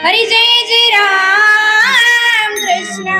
हरि जय जय राम कृष्ण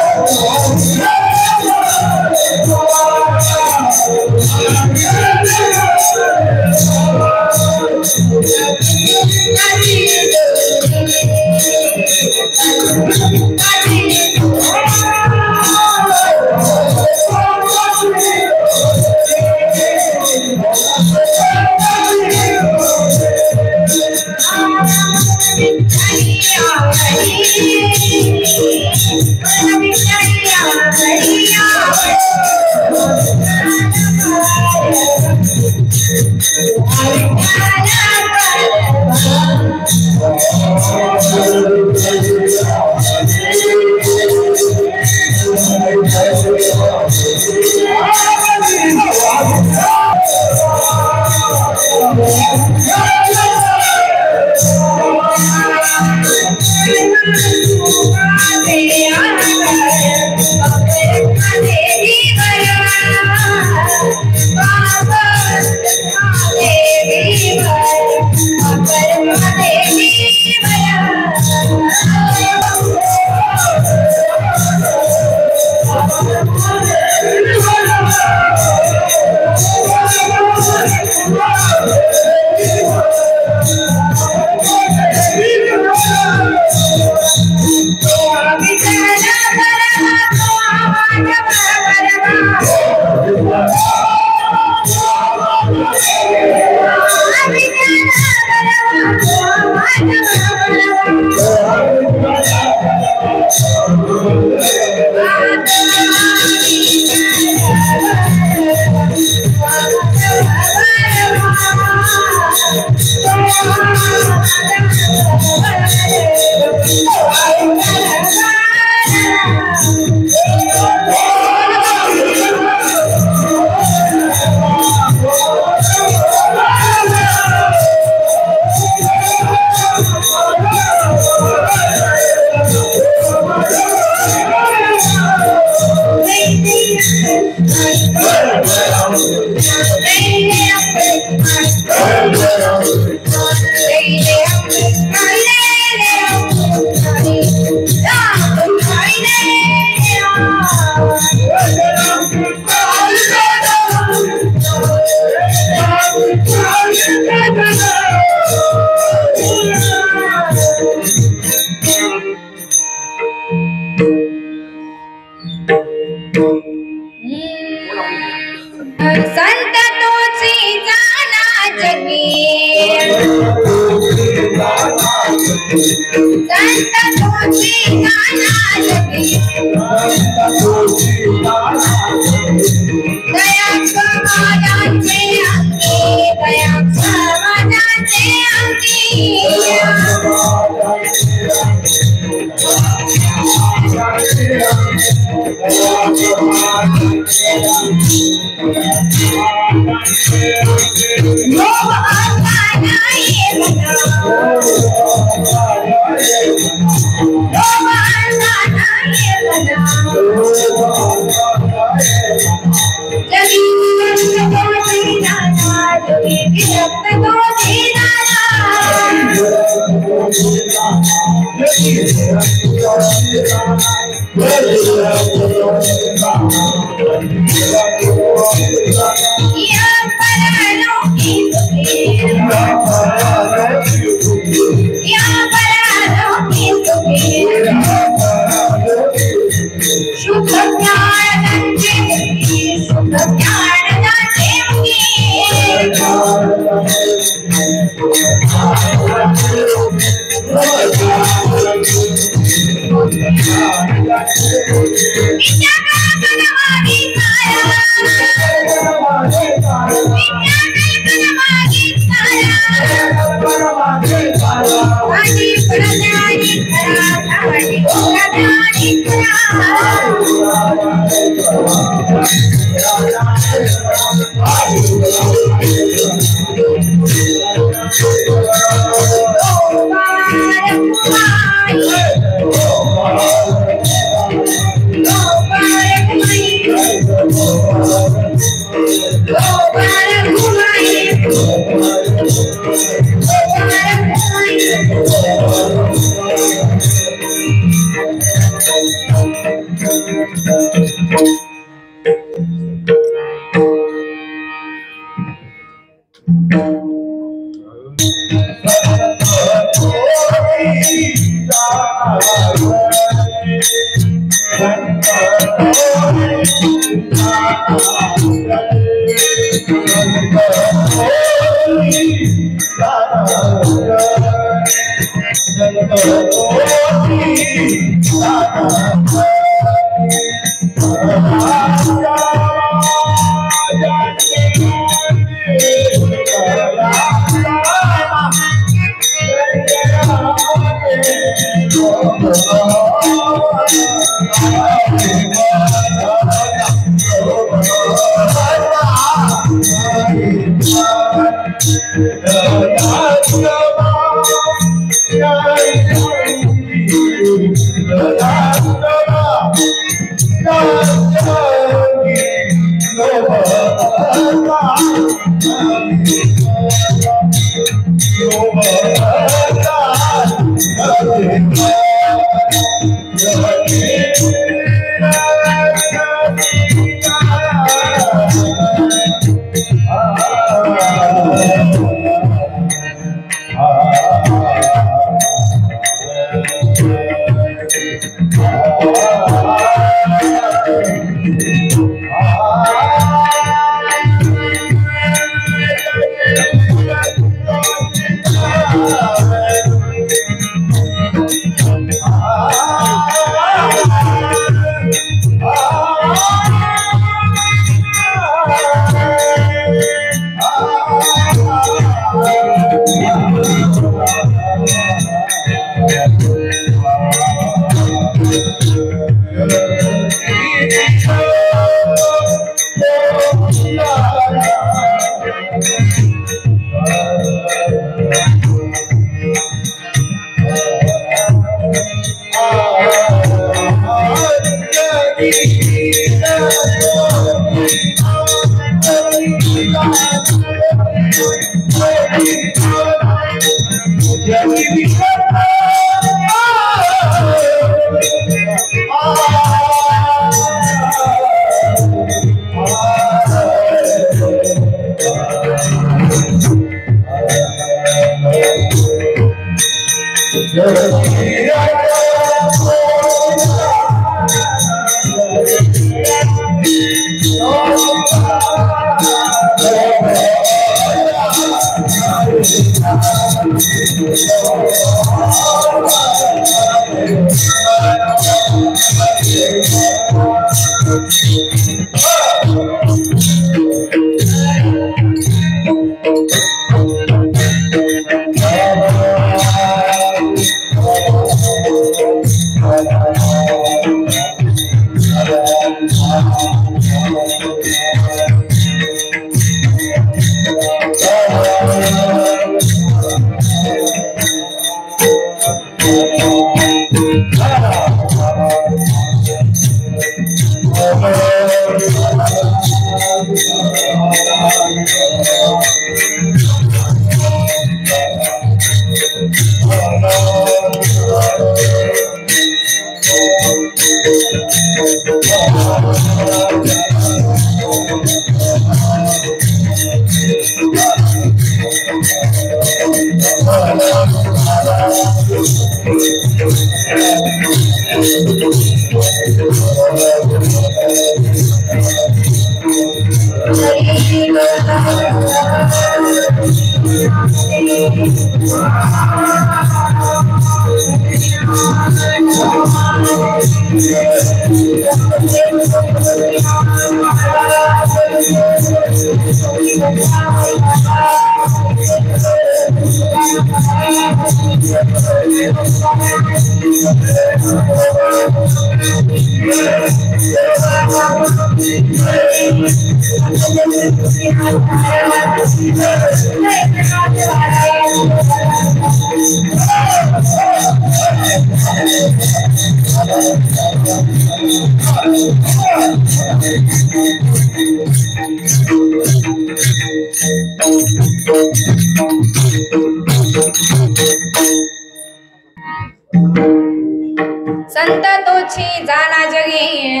संत तोची जाना जगे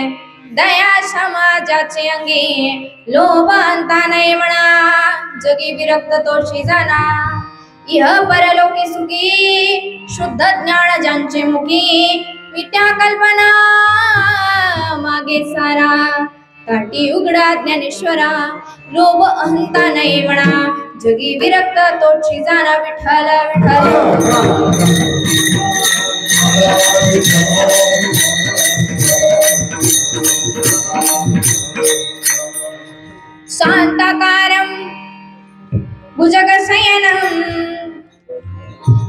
दया समाजाचे अंगी लोभ अंता नाही म्हणा जगी विरक्त तोची जाना इह परलोकी सुखी शुद्ध ज्ञान ज्यांचे मुखी विद्या कल्पना मागे सारा काटी उघडा ज्ञानेश्वरा लोभ अहंता नाही म्हणा जगी विरक्त तोची जाना विठ्ठल विठ्ठल शांताकारं भुजगशयनं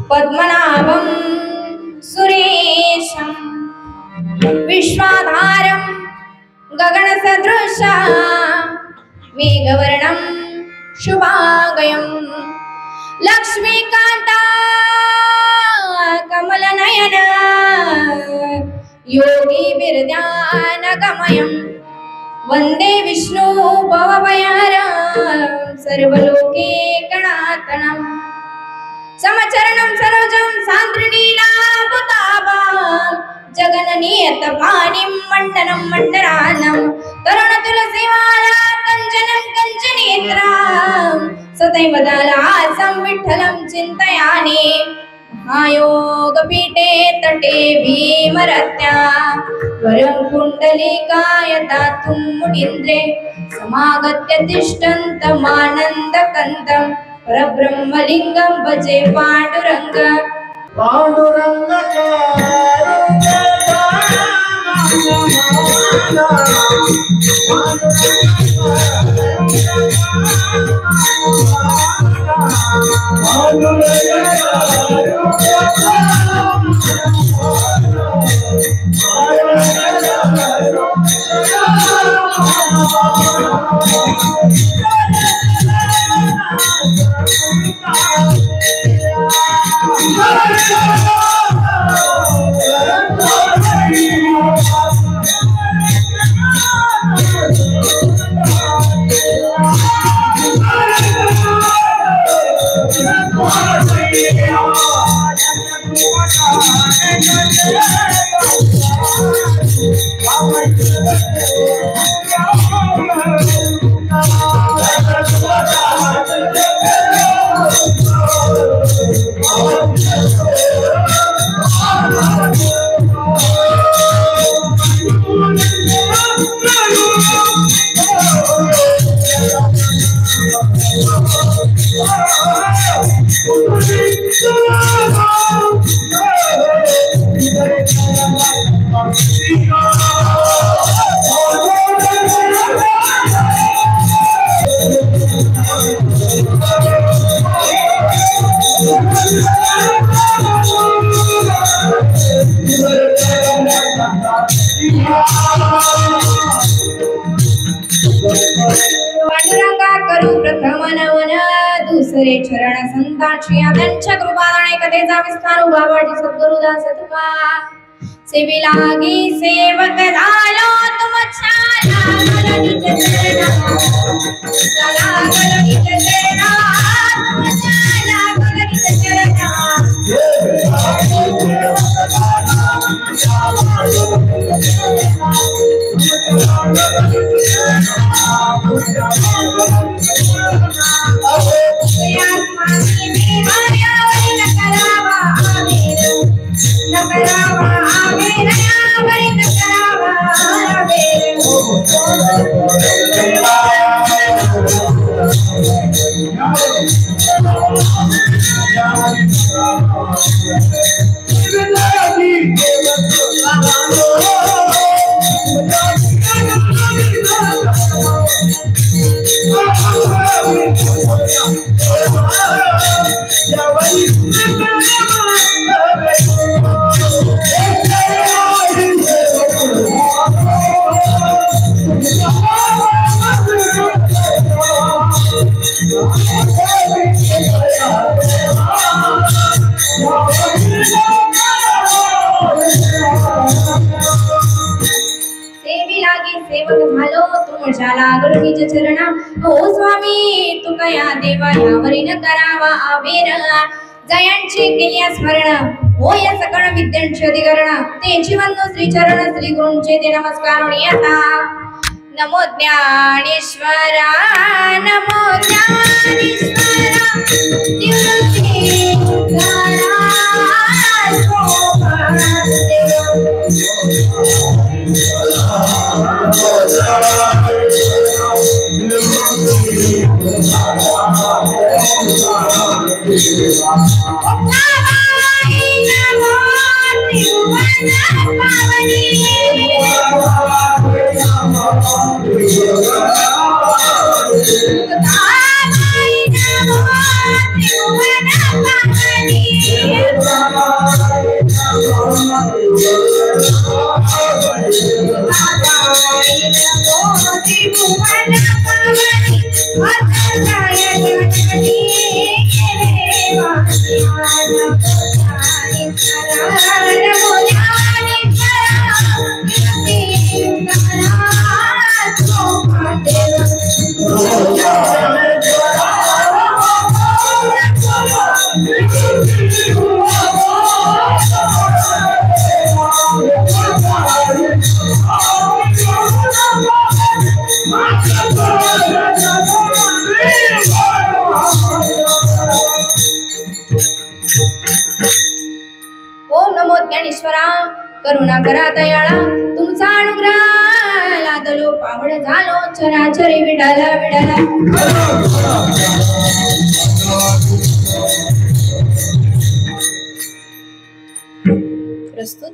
पद्मनाभं सुरेशं विश्वाधारं गगनसदृशं मेघवर्णं शुभांगं लक्ष्मीकान्ता कमलनयन योगी विरध्यानगमयं वंदे विष्णु भवभयहरं सर्वलोकैकनाथनं समचरणं सरोजं सान्द्रनीलाभुताभां जगन्नियतपाणिं मण्डनं मण्डरानं तरुणतुलसीमाला कञ्चनं कञ्चनेत्रां सदैव दालासं विठ्ठलं चिन्तयामि महायोगपीठे तटे भीमरत्या वरं कुण्डलिकाय दातुं मुनीन्द्रे समागत्य तिष्ठन्तमानन्दकन्दं परब्रह्मलिङ्गं भजे पाण्डुरङ्ग पांडुरंगा करू प्रथम नवन दुसरे चरण संतांची त्यांच्या कृपादाने कथेचा विस्तार उभावाटी सद्गुरुदास तुका सेवी लागी सेवक झालो तुमच्या लागल चरणा चरणा हो स्वामी तुका या देवा यावरी न करावा आवेर जयांची केली स्मरण हो या सकळ विद्यांचे अधिकरण ते जीवन श्री चरण श्री गुरूंचे ते नमस्कार आता नमो ज्ञानेश्वरा नमो ज्ञानेश्वरा ज्ञानेश्वरा करुणा करा दयाळा तुमचा अनुग्रह लादलो पावड झालो चराचरी विडाला विडाला प्रस्तुत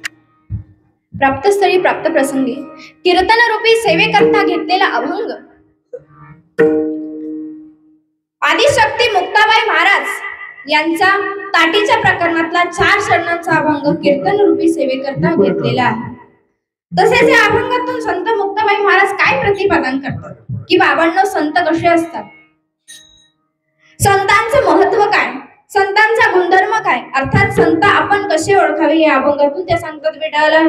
प्राप्तस्थळी प्राप्त प्रसंगी कीर्तन रूपी सेवेकरता घेतलेला अभंग आदिशक्ती मुक्ताबाई महाराज यांचा ताटीच्या प्रकरणातला 4 चरणांचा अभंग कीर्तन रूपी सेवेकरता घेतलेला आहे। तसेच या अभंगातून संत मुक्ताबाई महाराज काय प्रतिपादन करतात की बाबांनो संत कसे असतात, संतांचं महत्व काय, संतांचा गुणधर्म काय, अर्थात संत आपण कसे ओळखावे या अभंगातून ते सांगतात विठाला।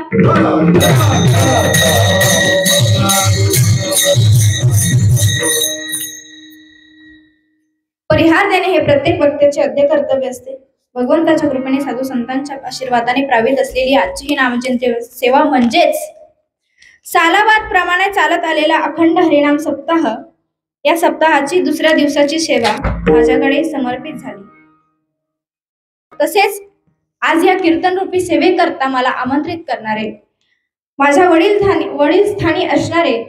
परिहार देणे हे प्रत्येक व्यक्तीचे आद्य कर्तव्य असते। भगवंताच्या कृपेने साधू संतांच्या आशीर्वादाने प्रावित असलेली आजची ही नामचिंतन सेवा म्हणजेच सालाबाद प्रमाणे चालत आलेला अखंड हरिनाम सप्ताह या सप्ताहाची दुसऱ्या दिवसाची सेवा माझ्याकडे समर्पित झाली। तसेच आज या कीर्तन रूपी सेवेकरता मला आमंत्रित करणारे माझ्या वडील स्थानी असणारे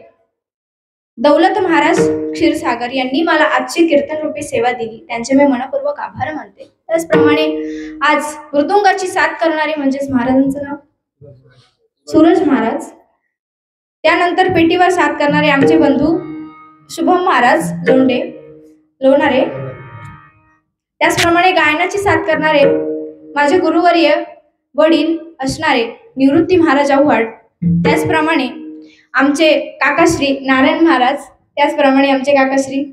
दौलत महाराज क्षीरसागर यांनी मला आजची कीर्तन रूपी सेवा दिली, त्यांचे मी मनपूर्वक आभार मानते। त्याचप्रमाणे आज मृदुंगाची साथ करणारे म्हणजेच महाराजांचं नाव सूरज महाराज, त्यानंतर पेटीवर साथ करणारे आमचे बंधू शुभम महाराज लोणारे, त्याचप्रमाणे गायनाची साथ करणारे माझे गुरुवर्य वडील असणारे निवृत्ती महाराज आव्हाड, त्याचप्रमाणे आमचे काकाश्री नारायण महाराज, त्याचप्रमाणे आमचे काकाश्री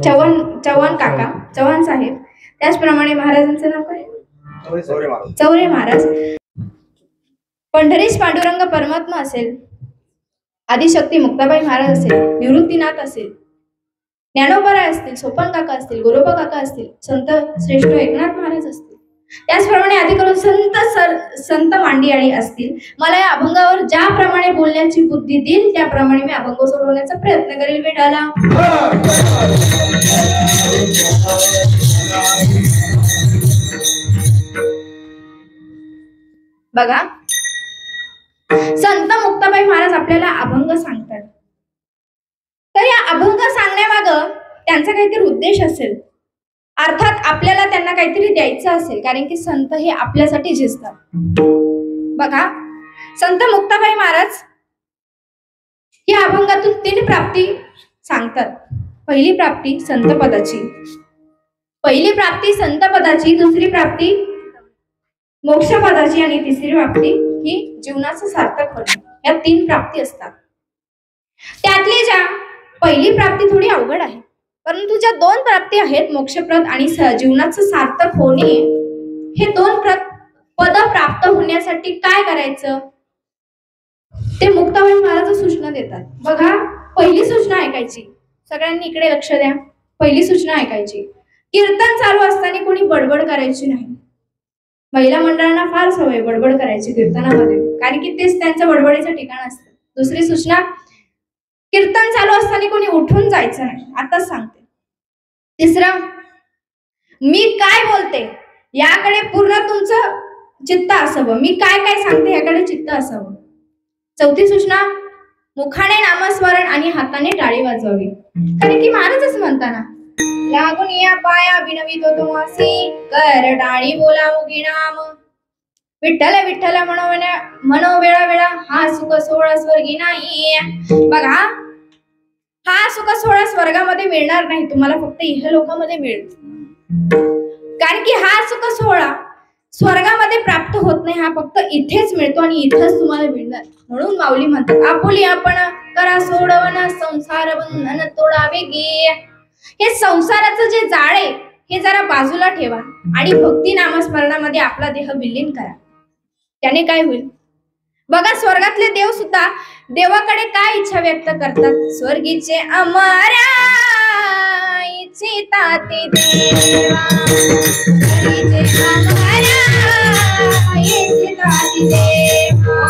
चव्हाण काका चव्हाण साहेब, त्याचप्रमाणे महाराजांचं नाव काय चौरे महाराज, पंढरीश पांडुरंग परमात्मा असेल, आदिशक्ती मुक्ताबाई महाराज असेल, निवृत्तीनाथ असेल, ज्ञानोबराय असतील, सोपन काका असतील, गोरोबा काका असतील, संत श्रेष्ठ एकनाथ महाराज असतील, त्याचप्रमाणे आधी करून संत मांडियाळी असतील. मला या अभंगावर ज्याप्रमाणे बोलण्याची बुद्धी देईल त्याप्रमाणे मी अभंग सोडवण्याचा प्रयत्न करेल. वेळाला बघा, संत मुक्ताबाई महाराज आपल्याला अभंग सांगतात, तर या अभंग सांगण्यामाग त्यांचा काहीतरी उद्देश असेल, अर्थात आपल्याला त्यांना काहीतरी द्यायचं असेल, कारण की संत हे आपल्यासाठी झिजतात. बघा, संत मुक्ताबाई महाराज या अभंगातून 3 प्राप्ती सांगतात. पहिली प्राप्ती संतपदाची, दुसरी प्राप्ती मोक्षपदाची आणि तिसरी प्राप्ती ही जीवनाचं सार्थक होणे. या 3 प्राप्ती असतात. त्यातली ज्या पहिली प्राप्ती थोडी अवघड आहे, परंतु ज्या 2 प्राप्ती आहेत, मोक्षप्रद आणि जीवनाचं सार्थक होणे, हे 2 पद प्राप्त होण्यासाठी काय करायचं ते मुक्ताबाई महाराज सूचना देतात. बघा, पहिली सूचना ऐकायची, सगळ्यांनी इकडे लक्ष द्या. पहिली सूचना ऐकायची, कीर्तन चालू असताना कोणी बडबड करायची नाही. महिला मंडळांना फार सवय बडबड करायची कीर्तनामध्ये, कारण की तेच त्यांचं बडबडीचं ठिकाण असतं. दुसरी सूचना, कीर्तन चालू असताना कोणी उठून जायचं नाही, आताच सांगते. तिसरं, मी काय बोलते याकडे पूर्ण तुमचं चित्त असावं, मी काय काय सांगते याकडे चित्त असावं. चौथी सूचना, मुखाने नामस्मरण आणि हाताने टाळी वाजवावी, कारण की महाराजच म्हणताना लागून या पाया बिनवितो तो मासी, कर टाळी बोलावू गिनाम, विठ्ठल विठ्ठल म्हणो वेळा वेळा, हा सुख सोहळा स्वर्गी नाही. बघा, हा सुख सोहळा स्वर्गामध्ये मिळणार नाही, तुम्हाला फक्त इहलोकामध्ये मिळेल, कारण की हा सुख सोहळा स्वर्गामध्ये प्राप्त होत नाही, हा फक्त इथेच मिळतो आणि इथेच तुम्हाला मिळणार. म्हणून माऊली म्हणतात, आपुली आपण करा सोडवण, संसार बंधन तोडावे गे. हे संसाराचं जे जाळ आहे हे जरा बाजूला ठेवा आणि भक्ती नामस्मरणामध्ये आपला देह विलीन करा. त्याने काय होईल बघा, स्वर्गातले देव सुद्धा देवाकडे काय इच्छा व्यक्त करतात, स्वर्गीचे अमरा इच्छिता ते देवा, स्वर्गीचे अमरा इच्छिता ते देवा,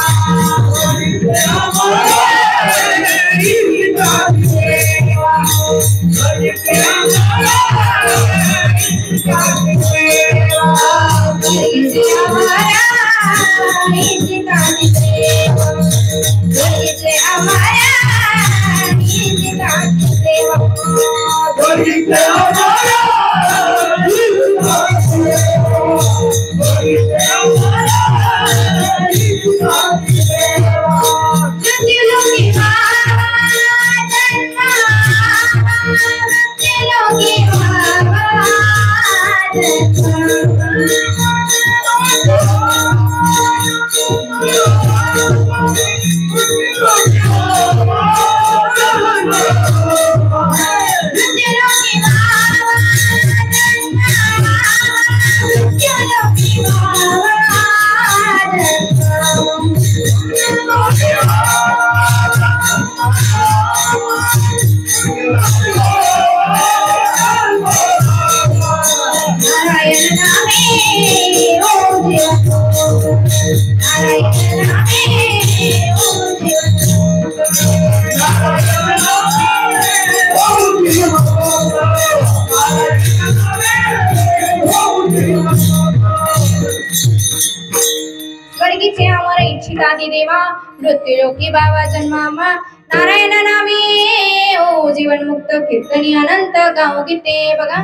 स्वर्गीचे अमर इच्छिता देवा, मृत्यू लोकी बाबा जन्मामा, नारायण नामे ओ जीवन मुक्त कीर्तनी अनंत गाऊ गीते. बघा,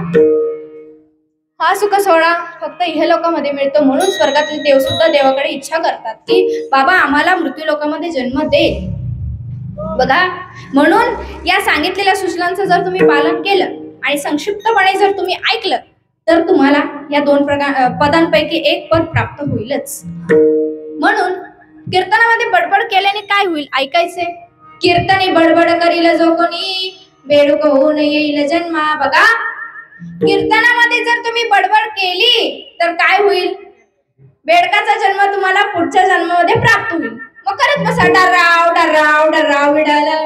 हा सुख सोहळा फक्त इह लोकांमध्ये मिळतो, म्हणून स्वर्गातील देव सुद्धा देवाकडे इच्छा करतात की बाबा आम्हाला मृत्यू लोकांमध्ये जन्म दे. बघा, म्हणून या सांगितलेल्या सूचनांचं जर तुम्ही पालन केलं आणि संक्षिप्तपणे जर तुम्ही ऐकलं तर तुम्हाला या 2 पदांपैकी एक पद प्राप्त होईलच. म्हणून कीर्तनामध्ये बडबड केल्याने काय होईल ऐकायचे. कीर्तनी बडबड करील जो कोणी बेडूक होऊन येईल जन्मा. बघा, कीर्तनामध्ये जर तुम्ही बडबड केली तर काय होईल, बेडकाचा जन्म तुम्हाला पुढच्या जन्मामध्ये प्राप्त होईल. मग करत बसा डराव डराव डराव विडाला.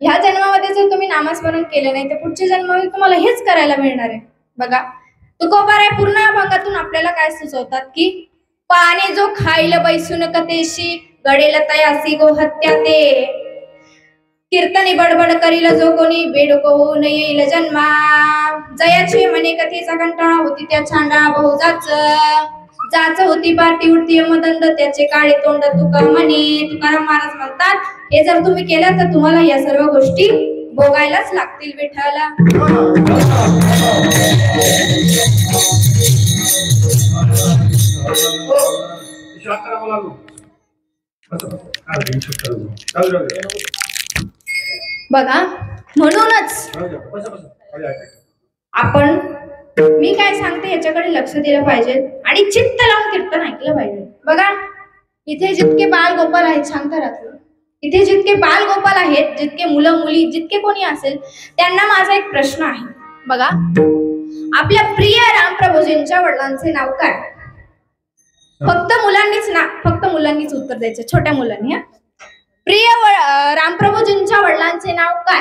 ह्या जन्मामध्ये जर तुम्ही नामस्मरण केलं नाही तर पुढच्या जन्मामध्ये तुम्हाला हेच करायला मिळणार आहे. बघा, तुकोबाराय पूर्ण अभंगातून आपल्याला काय सुचवतात की पाने जो खाईल बैसून कथेशी गडेल तयासी गो हत्या ते. कीर्तनी बडबड करील जो कोणी बेडूक होऊन येईल जन्मा. जयाची म्हणे कथेचा कंटाळा होती त्या छांडा बहुजाच. जाच होती पाठी उठती मदंड त्याचे काळे तोंड तुका म्हणे. तुकाराम महाराज म्हणतात हे जर तुम्ही केलं तर तुम्हाला या सर्व गोष्टी भोगायलाच लागतील विठ्ठला. बघा, म्हणूनच आपण मी काय सांगते याच्याकडे लक्ष दिलं पाहिजे आणि चित्त लावून कीर्तन ऐकलं पाहिजे. बघा, इथे जितके बाल गोपाल आहेत शांत राहतो, इथे जितके बाल गोपाल आहेत, जितके मुलं मुली जितके कोणी असेल त्यांना माझा एक प्रश्न आहे. बघा, आपल्या प्रिय रामप्रभूजींच्या वडिलांचे नाव काय. फक्त मुलांनीच उत्तर द्यायचं, छोट्या मुलांनी. प्रिय रामप्रभूजींच्या वडिलांचे नाव काय.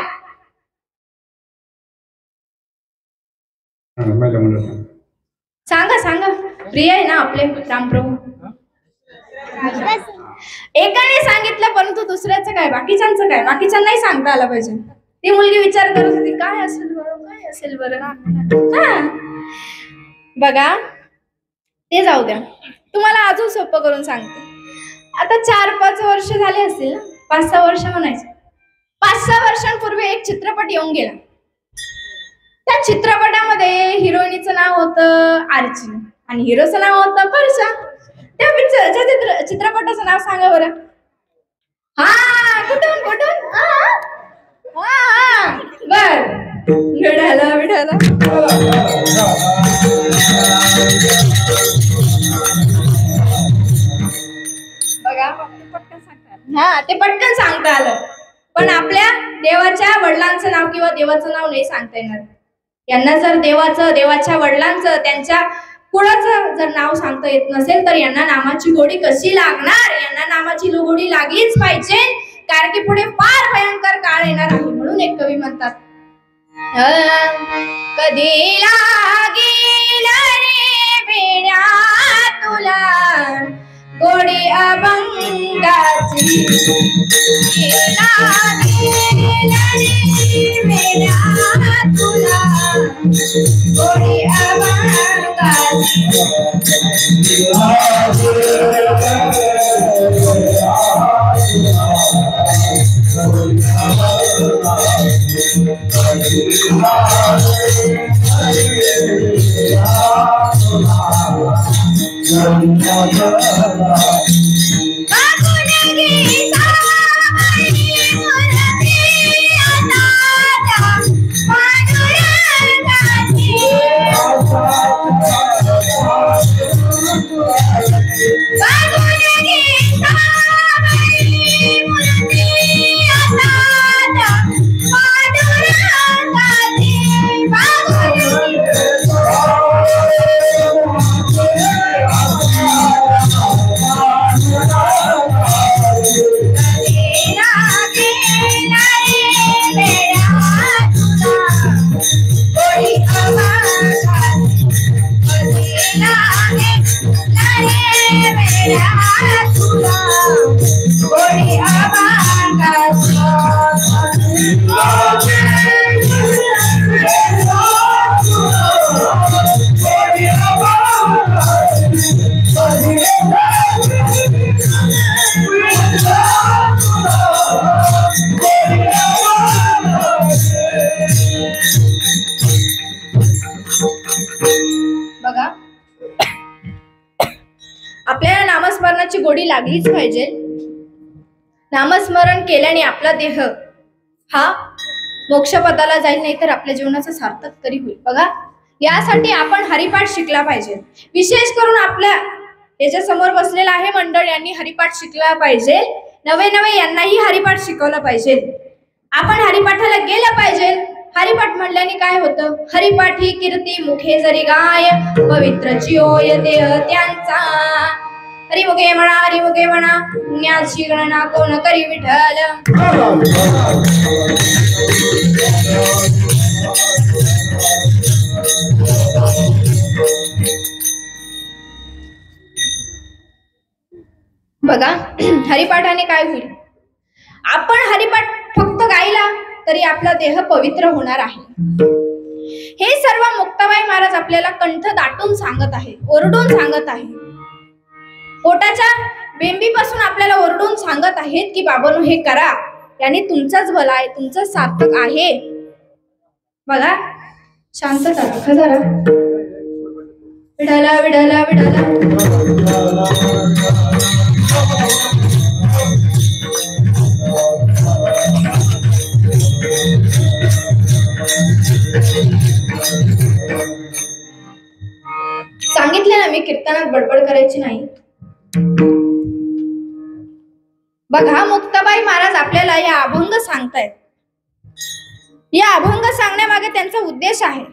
सांगा सांगा, प्रिय आहे ना आपले रामप्रभू. एकाने सांगितलं परंतु दुसऱ्याचं काय, बाकीच्यांचं काय, बाकीच्यांनाही सांगता आलं पाहिजे. ती मुलगी विचार करत होती काय असेल बरं, काय असेल बरं. बघा, ते जाऊ द्या, तुम्हाला अजून सोपं करून सांगते. आता 4-5 वर्ष झाले असतील ना, 5-6 वर्ष म्हणायचं. 5-6 वर्षांपूर्वी एक चित्रपट येऊन गेला. त्या चित्रपटामध्ये हिरोईनीचं नाव होतं आर्ची आणि हिरोचं नाव होतं परशा. त्या चित्रपटाचं नाव सांगा बरं. हा, कुठून बर विठाला विठाला. बघा, ते पटकन सांगता आलं, पण आपल्या देवाच्या वडिलांचं नाव किंवा देवाचं नाव नाही सांगता येणार. यांना जर देवाच्या वडिलांचं, त्यांच्या कुळाचं जर नाव सांगता येत नसेल तर यांना नामाची गोडी कशी लागणार. यांना नामाची गोडी लागलीच पाहिजे, कारण की पुढे फार भयंकर काळ येणार आहे. म्हणून एक कवी म्हणतात, कधी लागेल रे वेड्या तुला गोडी अभंगाची. लागेल रे वेड्या तुला गोडी अभंगाची. लागलीच पाहिजे. नामस्मरण केल्याने आपला देह हा मोक्षपदाला जाईल, नाही तर आपल्या जीवनाचं सार्थक तरी होईल. बघा, यासाठी आपण हरिपाठ शिकला पाहिजे. विशेष करून आपल्या याच्या समोर बसलेला आहे मंडळ, यांनी हरिपाठ शिकला पाहिजे. नवे नवे यांनाही हरिपाठ शिकवलं पाहिजे. आपण हरिपाठाला गेलं पाहिजे. हरिपाठ म्हणल्याने काय होतं? हरिपाठी कीर्ती मुखे जरी गाय, पवित्र चियोय देह त्यांचा. हरिमुखे म्हणा, हरिमुखे म्हणा, पुण्याची गणना कोण करी विठ्ठल. बघा, हरिपाठाने काय होईल? आपण हरिपाठ फक्त गायला तरी आपला देह पवित्र होणार आहे. हे सर्व मुक्ताबाई महाराज आपल्याला कंठ दाटून सांगत आहे, ओरडून सांगत आहे. पोटाच्या बेंबीपासून आपल्याला ओरडून सांगत आहेत की बाबांनो हे करा, याने तुमचाच भला आहे, तुमचंच सार्थक आहे. बघा, शांतता राखा जरा. विडाला विडाला विडाला. सांगितले ना मी, कीर्तनात बडबड करायची नाही. बघा, मुक्ताबाई महाराज आपल्याला या अभंग सांगतायत. या अभंग सांगण्यामागे त्यांचा उद्देश आहे.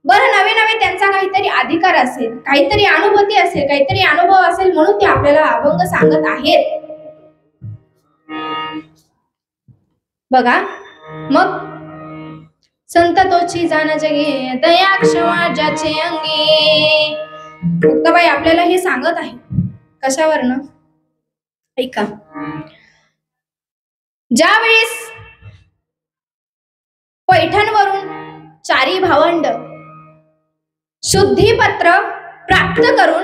बरं, नवे नवे त्यांचा काहीतरी अधिकार असेल, काहीतरी अनुभूती असेल, काहीतरी अनुभव असेल, म्हणून ते आपल्याला अभंग सांगत आहेत. बघा, मग संत तोची जाण जगे दया क्षमा ज्याचे अंगी. मुक्ताबाई आपल्याला हे सांगत आहे. कशावरनं? ऐका. ज्या वेळेस पैठणवरून चारी भावंड शुद्धीपत्र प्राप्त करून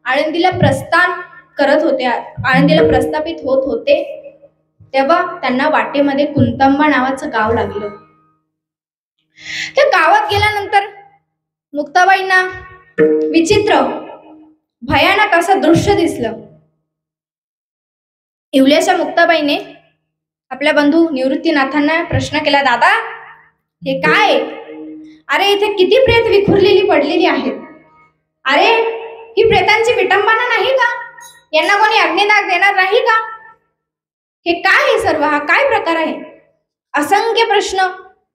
आळंदीला प्रस्थान करत होते, आळंदीला प्रस्थापित होत होते, तेव्हा त्यांना वाटेमध्ये कुंतंबा नावाचं गाव लागलं. त्या गावात गेल्यानंतर मुक्ताबाईंना विचित्र भयानक असं दृश्य दिसलं. इवल्याच्या मुक्ताबाईने आपल्या बंधू निवृत्तीनाथांना प्रश्न केला, दादा हे काय? अरे इथे किती प्रेत विखुरलेली पडलेली आहेत. अरे ही प्रेतांची विटंबना नाही का? यांना कोणी अग्निदाग देणार नाही का? हे काय आहे सर्व? हा काय प्रकार आहे? असंख्य प्रश्न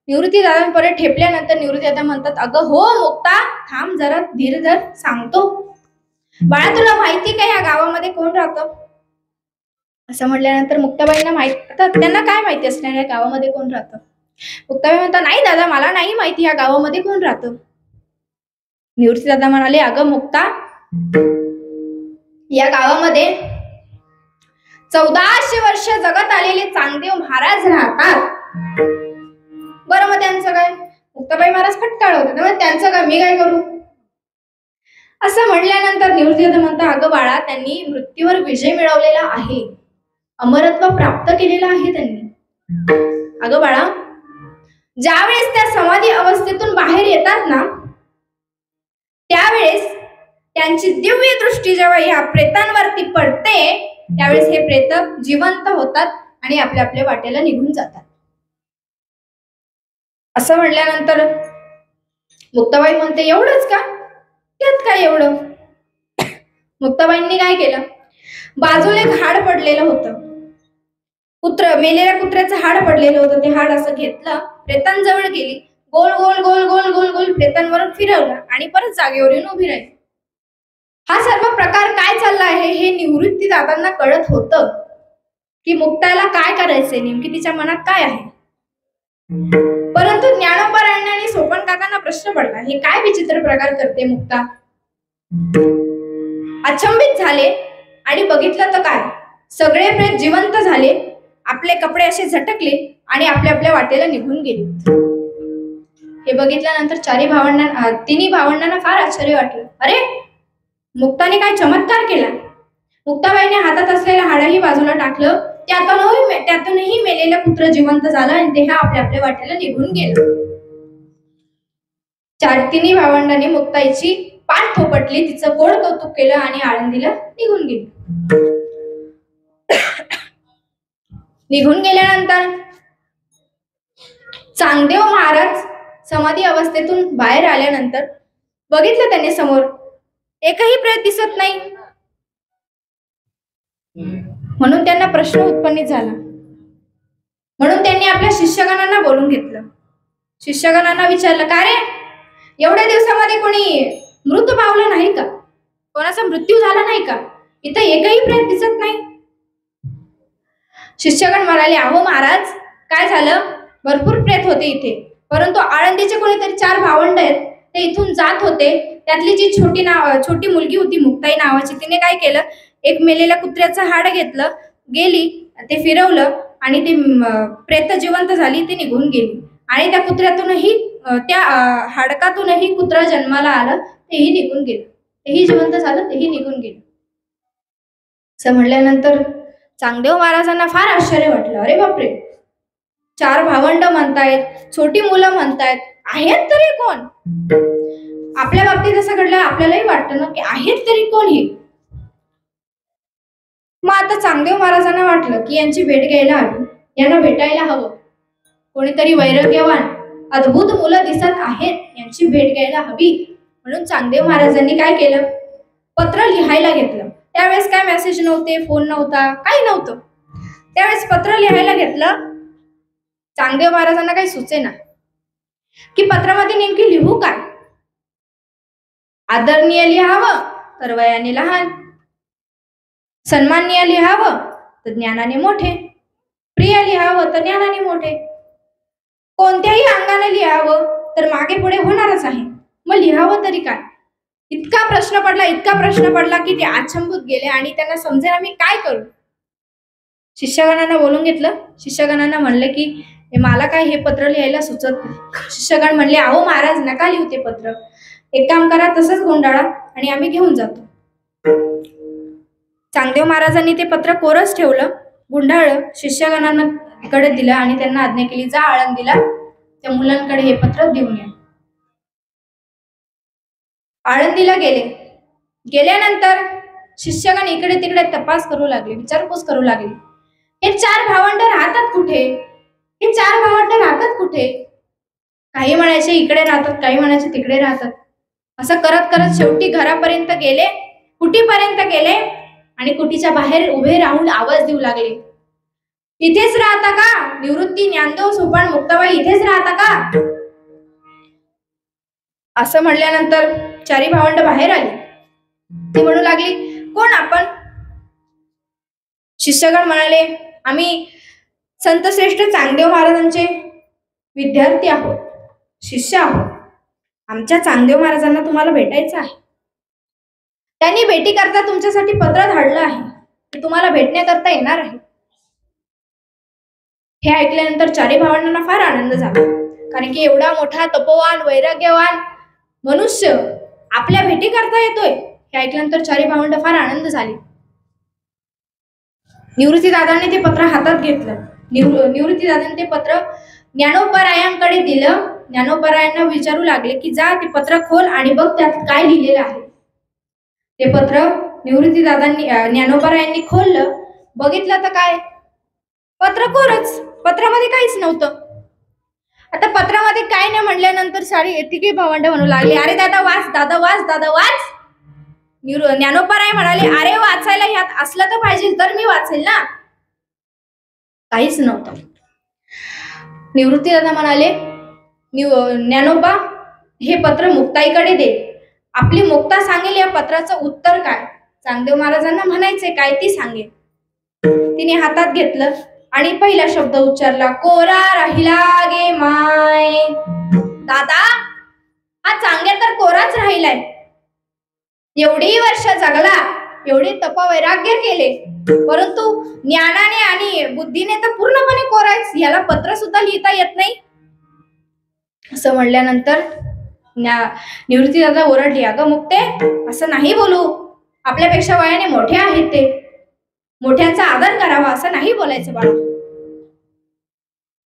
निवृत्ती दादांपर्यंत ठेपल्यानंतर निवृत्ती दादा म्हणतात, अगं हो मुक्ता, थांब जरा, धीर धर, सांगतो. बाळा तुला माहिती का या गावामध्ये कोण राहतं? असं म्हटल्यानंतर मुक्ताबाईंना माहित, आता त्यांना काय माहिती असणार या गावामध्ये कोण राहतं? मुक्ताबाई म्हणतात, नाही दादा, मला नाही माहिती या गावामध्ये कोण राहतं. निवृत्ती दादा म्हणाले, अगं मुक्ता, या गावामध्ये 1400 वर्ष जगत आलेले चांगदेव महाराज राहतात. बरं, मग त्यांचं काय? मुक्ताबाई महाराज फटकाळ होते, मग त्यांचं काय, मी काय करू? असं म्हणल्यानंतर निवृत्ती दादा म्हणतात, अगं बाळा, त्यांनी मृत्यूवर विजय मिळवलेला आहे, अमरत्व प्राप्त केलेलं आहे त्यांनी. अगं बाळा, ज्यावेळेस त्या समाधी अवस्थेतून बाहेर येतात ना, त्यावेळेस त्यांची दिव्य दृष्टी जेव्हा या प्रेतांवरती पडते, त्यावेळेस हे प्रेत जिवंत होतात आणि आपल्या आपल्या वाटेला निघून जातात. असं म्हणल्यानंतर मुक्ताबाई म्हणते, एवढंच का? त्यात काय एवढं? मुक्ताबाईंनी काय केलं? बाजूला एक हाड पडलेलं होतं, मेलेल्या कुत्र्याचं हाड पडलेलं होतं. ते हाड असं घेतलं, प्रेतांजवळ गेली, गोल गोल गोल गोल गोल गोल प्रेतांवरून फिरवलं आणि परत जागेवर येऊन उभी राहिली. हा सर्व प्रकार काय चालला आहे हे निवृत्ती दादांना कळत होतं की मुक्ताला काय करायचंय, नेमकी तिच्या मनात काय आहे. परंतु ज्ञानोबा आणि सोपन काकांना प्रश्न पडला, हे काय विचित्र प्रकार करते मुक्ता? अचंबित झाले आणि बघितलं तर काय, सगळे प्रेत जिवंत झाले, आपले कपडे असे झटकले आणि आपल्या आपल्या वाटेला निघून गेले. हे बघितल्यानंतर तिन्ही भावंडांना फार आश्चर्य वाटलं. अरे, मुक्ताने काय चमत्कार केला? मुक्ताबाईने हातात असलेलं हाडही बाजूला टाकलं, त्यातूनही मेलेलं पुत्र जिवंत झालं आणि देह आपल्या आपल्या वाटेला निघून गेलं. तिन्ही भावंडांनी मुक्ताईची पाठ थोपटली, तिचं गोड कौतुक केलं आणि आळंदीला निघून गेली. निघून गेल्यानंतर चांगदेव महाराज समाधी अवस्थेतून बाहेर आल्यानंतर बघितलं त्यांनी समोर एकही प्रेत दिसत नाही. म्हणून त्यांना प्रश्न उत्पन्न झाला. म्हणून त्यांनी आपल्या शिष्यगणांना बोलून घेतलं. शिष्यगणांना विचारलं, का रे, एवढ्या दिवसामध्ये कोणी मृत पावलं नाही का? कोणाचा मृत्यू झाला नाही का? इथं एकही प्रेत दिसत नाही. शिष्यगण म्हणाले, अहो महाराज, काय झालं, भरपूर प्रेत होते इथे, परंतु आळंदीचे कोणीतरी 4 भावंड आहेत, ते इथून जात होते. त्यातली जी छोटी मुलगी होती मुक्ताई नावाची, तिने काय केलं, एक मेलेल्या कुत्र्याचं हाड घेतलं, गेली, ते फिरवलं आणि ते प्रेत जिवंत झाली, ती निघून गेली. आणि त्या कुत्र्यातूनही, त्या हाडकातूनही कुत्रा जन्माला आलं, तेही निघून गेलं. तेही जिवंत झालं, तेही निघून गेलं. असं म्हणल्यानंतर चांगदेव महाराजांना फार आश्चर्य वाटलं. अरे बापरे, 4 भावंड म्हणतायत, छोटी मुलं म्हणतायत, आहेत तरी कोण? आपल्या बाबतीत असं घडलं, आपल्यालाही वाटतं ना की आहेत तरी कोण हे. मग आता चांगदेव महाराजांना वाटलं की यांची भेट घ्यायला हवी, यांना भेटायला हवं. कोणीतरी वैराग्यवान अद्भुत मुलं दिसत आहेत, यांची भेट घ्यायला हवी. म्हणून चांगदेव महाराजांनी काय केलं, पत्र लिहायला घेतलं. त्यावेळेस काय मेसेज नव्हते, फोन नव्हता, काही नव्हतं. त्यावेळेस पत्र लिहायला घेतलं. चांगदेव महाराजांना काही सुचेना की पत्रामध्ये नेमकी लिहू काय. आदरणीय लिहावं तर वयाने लहान, सन्माननीय लिहावं तर ज्ञानाने मोठे, प्रिय लिहावं तर ज्ञानाने मोठे. कोणत्याही अंगाने लिहावं तर मागे पुढे होणारच आहे. मग लिहावं तरी काय? इतका प्रश्न पडला की ते अचंबित गेले आणि त्यांना समजेना मी काय करू. शिष्यगणांना बोलून घेतलं. शिष्यगणांना म्हणले की मला काय हे पत्र लिहायला सुचत नाही. शिष्यगण म्हणले, अहो महाराज, नका लिहू ते पत्र, एक काम करा, तसंच गुंडाळा आणि आम्ही घेऊन जातो. चांगदेव महाराजांनी ते पत्र कोरच ठेवलं, गुंडाळलं, शिष्यगणांना कडे दिलं आणि त्यांना आज्ञा केली, जा आळंदीला त्या मुलांकडे हे पत्र देऊन या. आळंदीला गेल्यानंतर शिष्यगण इकडे तिकडे तपास करू लागले, विचारपूस करू लागले. हे 4 भावंड राहतात कुठे? हे 4 भावंड राहतात कुठे? काही म्हणायचे इकडे राहतात, काही म्हणायचे तिकडे राहतात. असं करत करत शेवटी घरापर्यंत गेले, कुटीपर्यंत गेले आणि कुटीच्या बाहेर उभे राहून आवाज देऊ लागले, इथेच राहता का? निवृत्ती, ज्ञानदेव, सोपान, मुक्ताबाई इथेच राहता का? असं म्हणल्यानंतर 4 भावंड बाहेर आली. ती म्हणू लागली, कोण आपण? शिष्यगण म्हणाले, आम्ही संतश्रेष्ठ चांगदेव महाराजांचे विद्यार्थी आहोत, शिष्य आहोत. आमच्या चांगदेव महाराजांना तुम्हाला भेटायचं आहे. त्यांनी भेटी करता तुमच्यासाठी पत्र धाडलं आहे, ते तुम्हाला भेटण्याकरता येणार आहे. हे ऐकल्यानंतर 4 भावंडांना फार आनंद झाला, कारण की एवढा मोठा तपोवान वैराग्यवान मनुष्य आपल्या भेटी करता येतोय. हे ऐकल्यानंतर 4 भावंड फार आनंद झाले. निवृत्ती दादांनी ते पत्र हातात घेतलं. निवृत्ती दादांनी ते पत्र ज्ञानोबरायांकडे दिलं. ज्ञानोबरायांना विचारू लागले की जा ते पत्र खोल आणि बघ त्यात काय लिहिलेलं आहे. ते पत्र निवृत्ती दादांनी ज्ञानोबरायांनी खोललं. बघितलं तर काय, पत्र कोरच, पत्रामध्ये काहीच नव्हतं. आता पत्रामध्ये काय नाही म्हणल्यानंतर 4 भावंड म्हणू लागले, अरे दादा वाच, दादा वाच, दादा वाच. ज्ञानोबराय म्हणाले, अरे वाचायला ह्यात असलं तर पाहिजे तर मी वाचेल ना. काहीच नव्हतं. निवृत्ती दादा म्हणाले, ज्ञानोबा हे पत्र मुक्ताईकडे दे, आपली मुक्ता सांगेल या पत्राचं उत्तर काय. चांगदेव महाराजांना म्हणायचे काय ती सांगेल. तिने हातात घेतलं आणि पहिला शब्द उच्चारला, कोरा राहिला गे माय. दादा हा चांगल्या तर कोराच राहिलाय. एवढी वर्ष जगला, एवढे तपवैराग्य केले, परंतु ज्ञानाने आणि बुद्धीने तर पूर्णपणे कोरायच, याला पत्र सुद्धा लिहिता येत नाही. असं म्हणल्यानंतर निवृत्ती दादा ओरडली, अगं मुक्ते, असं नाही बोलू, आपल्यापेक्षा वयाने मोठे आहेत ते, मोठ्यांचा आदर करावा, असं नाही बोलायचं बाळा.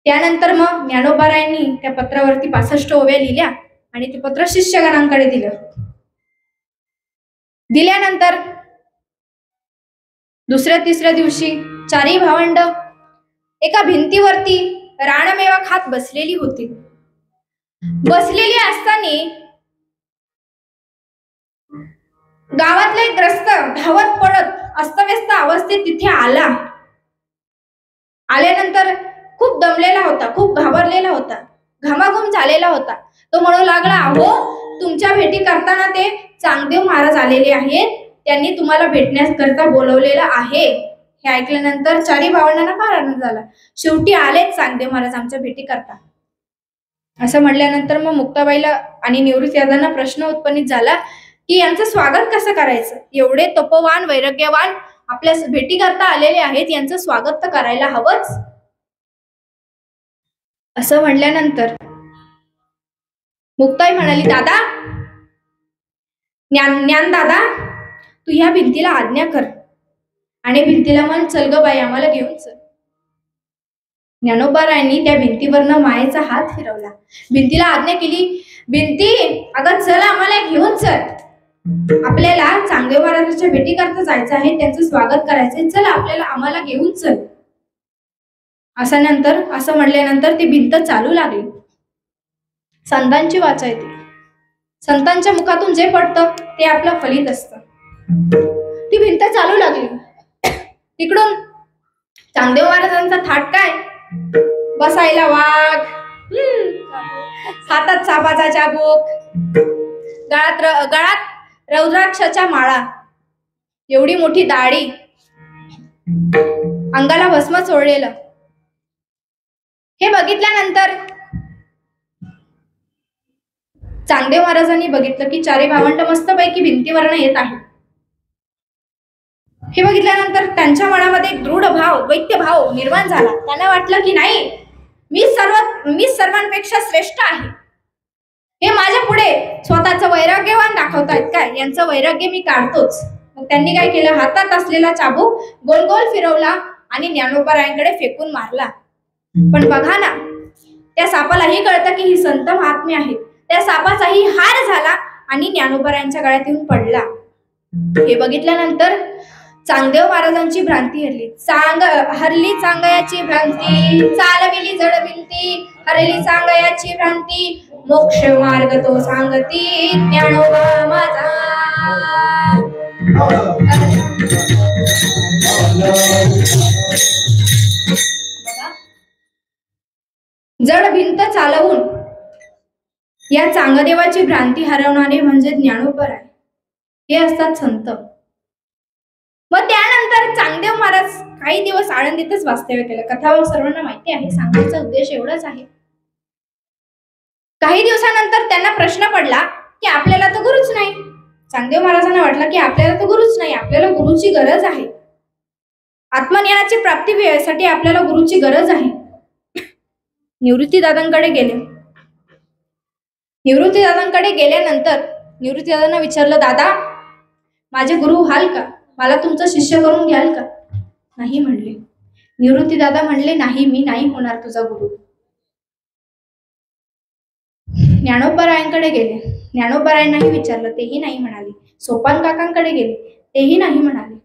त्यानंतर मग ज्ञानोबरायांनी त्या पत्रावरती 65 ओव्या लिहिल्या आणि ते पत्र शिष्यगणांकडे दिलं. दिल्यानंतर दुसऱ्या तिसऱ्या दिवशी 4 भावंड एका भिंतीवरती रानमेवा खात बसलेली होती. बसलेली असताना गावातला एक ग्रस्त धावत पडत अस्तव्यस्त अवस्थेत तिथे आला. आल्यानंतर खूप दमलेला होता, खूप घाबरलेला होता, घामाघूम झालेला होता. तो म्हणू लागला, अहो तुमच्या भेटी करताना ते चांगदेव महाराज आलेले आहेत, त्यांनी तुम्हाला भेटण्याकरता बोलवलेलं आहे. हे ऐकल्यानंतर चारी भावंडांना फार आनंद झाला. शेवटी आलेच चांगदेव महाराज आमच्या भेटी करता. असं म्हटल्यानंतर मग मुक्ताबाईला आणि निवृत्तीदादांना प्रश्न उत्पन्नित झाला की यांचं स्वागत कसं करायचं. एवढे तपोवान वैराग्यवान आपल्या भेटी करता आलेले आहेत, यांचं स्वागत तर करायला हवंच. असं म्हणल्यानंतर मुक्ताई म्हणाली, दादा ज्ञान दादा, तू ह्या भिंतीला आज्ञा कर. आणि भिंतीला म्हण, चल ग बाई आम्हाला घेऊन चल. ज्ञानोबारायांनी त्या भिंतीवरनं मायेचा हात फिरवला, भिंतीला आज्ञा केली, भिंती अगं चल आम्हाला घेऊन चल, आपल्याला चांगदेव महाराजांच्या भेटी करता जायचं आहे, त्यांचं स्वागत करायचंय, चल आपल्याला आम्हाला घेऊन चल. असं म्हणल्यानंतर ती भिंत चालू लागली. संतांची वाचा येते, संतांच्या मुखातून जे पडतं ते आपलं फलित असतं. ती भिंत चालू लागली. तिकडून चांगदेव महाराजांचा थाट काय, बसायला वाघ, हातात सापाचा चाबूक, गळात रौद्राक्षाच्या माळा, एवढी मोठी दाढी, अंगाला भस्म चोळलेलं. हे बघितल्यानंतर चांगदेव महाराजांनी बघितलं की चारी भावंड मस्तपैकी भिंतीवरनं येत आहे. हे बघितल्यानंतर त्यांच्या मनामध्ये एक दृढ भाव, वैद्य भाव निर्माण झाला. त्यांना वाटलं की नाही, मी सर्वांपेक्षा श्रेष्ठ आहे. हे माझ्या पुढे स्वतःचं वैराग्यवान दाखवतायत काय, यांचं वैराग्य मी काढतोच. मग त्यांनी काय केलं, हातात असलेला चाबूक गोल गोल फिरवला आणि ज्ञानोबारायांकडे फेकून मारला. पण बघा ना, त्या सापालाही कळतं की ही संत महात्मे आहेत. त्या सापाचाही हार झाला आणि ज्ञानोबारायांच्या गळ्यात येऊन पडला. हे बघितल्यानंतर चांगदेव महाराजांची भ्रांती हरली चांगयाची भ्रांती, चालविली जड भिंती, हरली चांगयाची भ्रांती, मोक्ष मार्ग तो सांगती ज्ञानोबा माझा. जड भिंत चालवून या चांगदेवाची भ्रांती हरवणारे म्हणजे ज्ञानोबराय, हे असतात संत. मग त्यानंतर चांगदेव महाराज काही दिवस आळंदीतच वास्तव्य केलं. कथा सर्वांना माहिती आहे, सांगण्याचा उद्देश एवढाच आहे. काही दिवसानंतर त्यांना प्रश्न पडला की आपल्याला तर गुरुच नाही. चांगदेव महाराजांना वाटलं की आपल्याला तर गुरुच नाही, आपल्याला गुरुची गरज आहे. आत्मज्ञानाची प्राप्तीसाठी आपल्याला गुरुची गरज आहे. निवृत्तीदादांकडे गेल्यानंतर निवृत्तीदादांना विचारलं, दादा माझे गुरु व्हाल का, मला तुमचं शिष्य करून घ्याल का. नाही म्हणले. निवृत्तीदादा म्हणले, नाही, मी नाही होणार तुझा गुरु. ज्ञानोबारायांकडे गेले, ज्ञानोबारायांनाही विचारलं, तेही नाही म्हणाले. सोपान काकांकडे गेले, तेही नाही म्हणाले.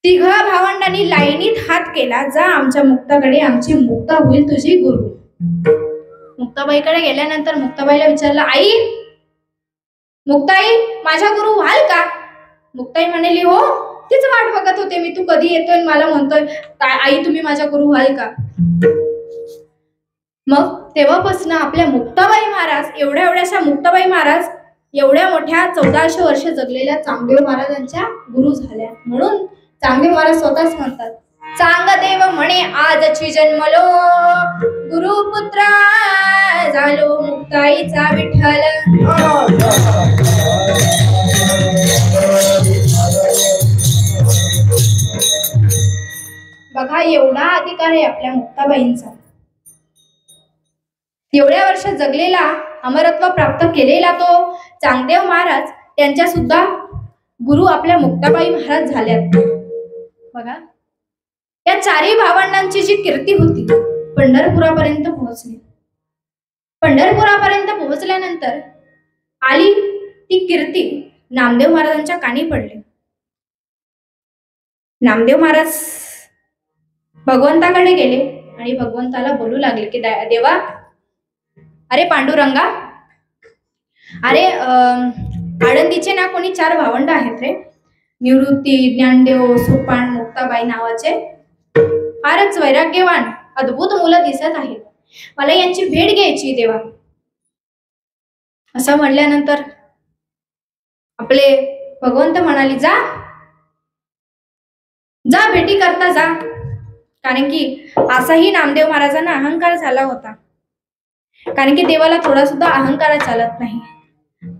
तिघा भावंडांनी लाईनीत हात केला, जा आमच्या मुक्ताकडे, आमची मुक्ता होईल तुझी गुरु. मुक्ताबाईकडे गेल्यानंतर मुक्ताबाईला विचारलं, आई मुक्ताई माझ्या गुरु व्हाल का. मुक्ताई म्हणाली, हो, तीच वाट बघत होते मी, तू कधी येतोय मला म्हणतोय आई तुम्ही माझ्या गुरु व्हाल का. मग तेव्हापासून आपल्या मुक्ताबाई महाराज, एवढ्याशा मुक्ताबाई महाराज एवढ्या मोठ्या 1400 वर्ष जगलेल्या चांगदेव महाराजांच्या गुरु झाल्या. म्हणून चांगदेव महाराज स्वतःच म्हणतात, चांगदेव म्हणे आजची जन्मलो, गुरुपुत्र झालो मुक्ताईचा विठ्ठल. बघा एवढा अधिकार आहे आपल्या मुक्ताबाईंचा. एवढ्या वर्ष जगलेला, अमरत्व प्राप्त केलेला तो चांगदेव महाराज, त्यांच्या सुद्धा गुरु आपल्या मुक्ताबाई महाराज झाल्यात. बघा या चारही भावंडांची जी कीर्ती होती पंढरपुरापर्यंत पोहोचली. पंढरपुरापर्यंत पोहोचल्यानंतर आली ती कीर्ती नामदेव महाराजांच्या कानी पडली. नामदेव महाराज भगवंताकडे गेले आणि भगवंताला बोलू लागले की देवा, अरे पांडुरंगा, अरे आळंदीचे ना कोणी 4 भावंड आहेत रे, निवृत्ती, ज्ञानदेव, सोपान, मुक्ताबाई नावाचे. फारच वैराग्यवान अद्भुत मुलं दिसत आहेत. मला यांची भेट घ्यायची देवा. असं म्हणल्यानंतर आपले भगवंत म्हणाले, जा जा, भेटी करता जा. कारण की असाही नामदेव महाराजांना अहंकार झाला होता. कारण की देवाला थोडा सुद्धा अहंकार चालत नाही.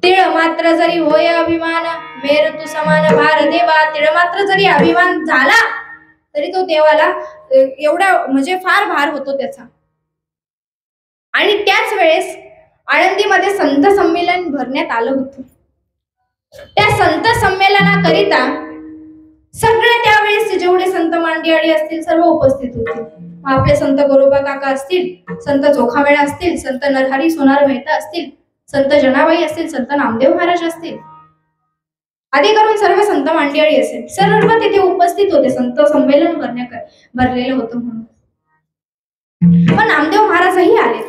तिळ मात्र जरी होय अभिमान, मेर तू समान भार देवा. तिळ मात्र जरी अभिमान झाला तरी तो देवाला एवढा म्हणजे फार भार होतो त्याचा. आणि त्याच वेळेस आळंदीमध्ये संत संमेलन भरण्यात आलं होतं. त्या संत संमेलनाकरिता सगळे त्यावेळेस जेवढे संत मांडियाळी असतील सर्व उपस्थित होते. आपले संत गोरोबा काका असतील, संत जोखामेळा असतील, संत नरहरी सोनार मेहता असतील, संत जनाबाई असतील, संत नामदेव महाराज असतील, आदी करून सर्व संत मांडियाळी असेल, सर्व तिथे उपस्थित होते. संत संमेलन भरलेलं होतं म्हणून. पण नामदेव महाराजही आले.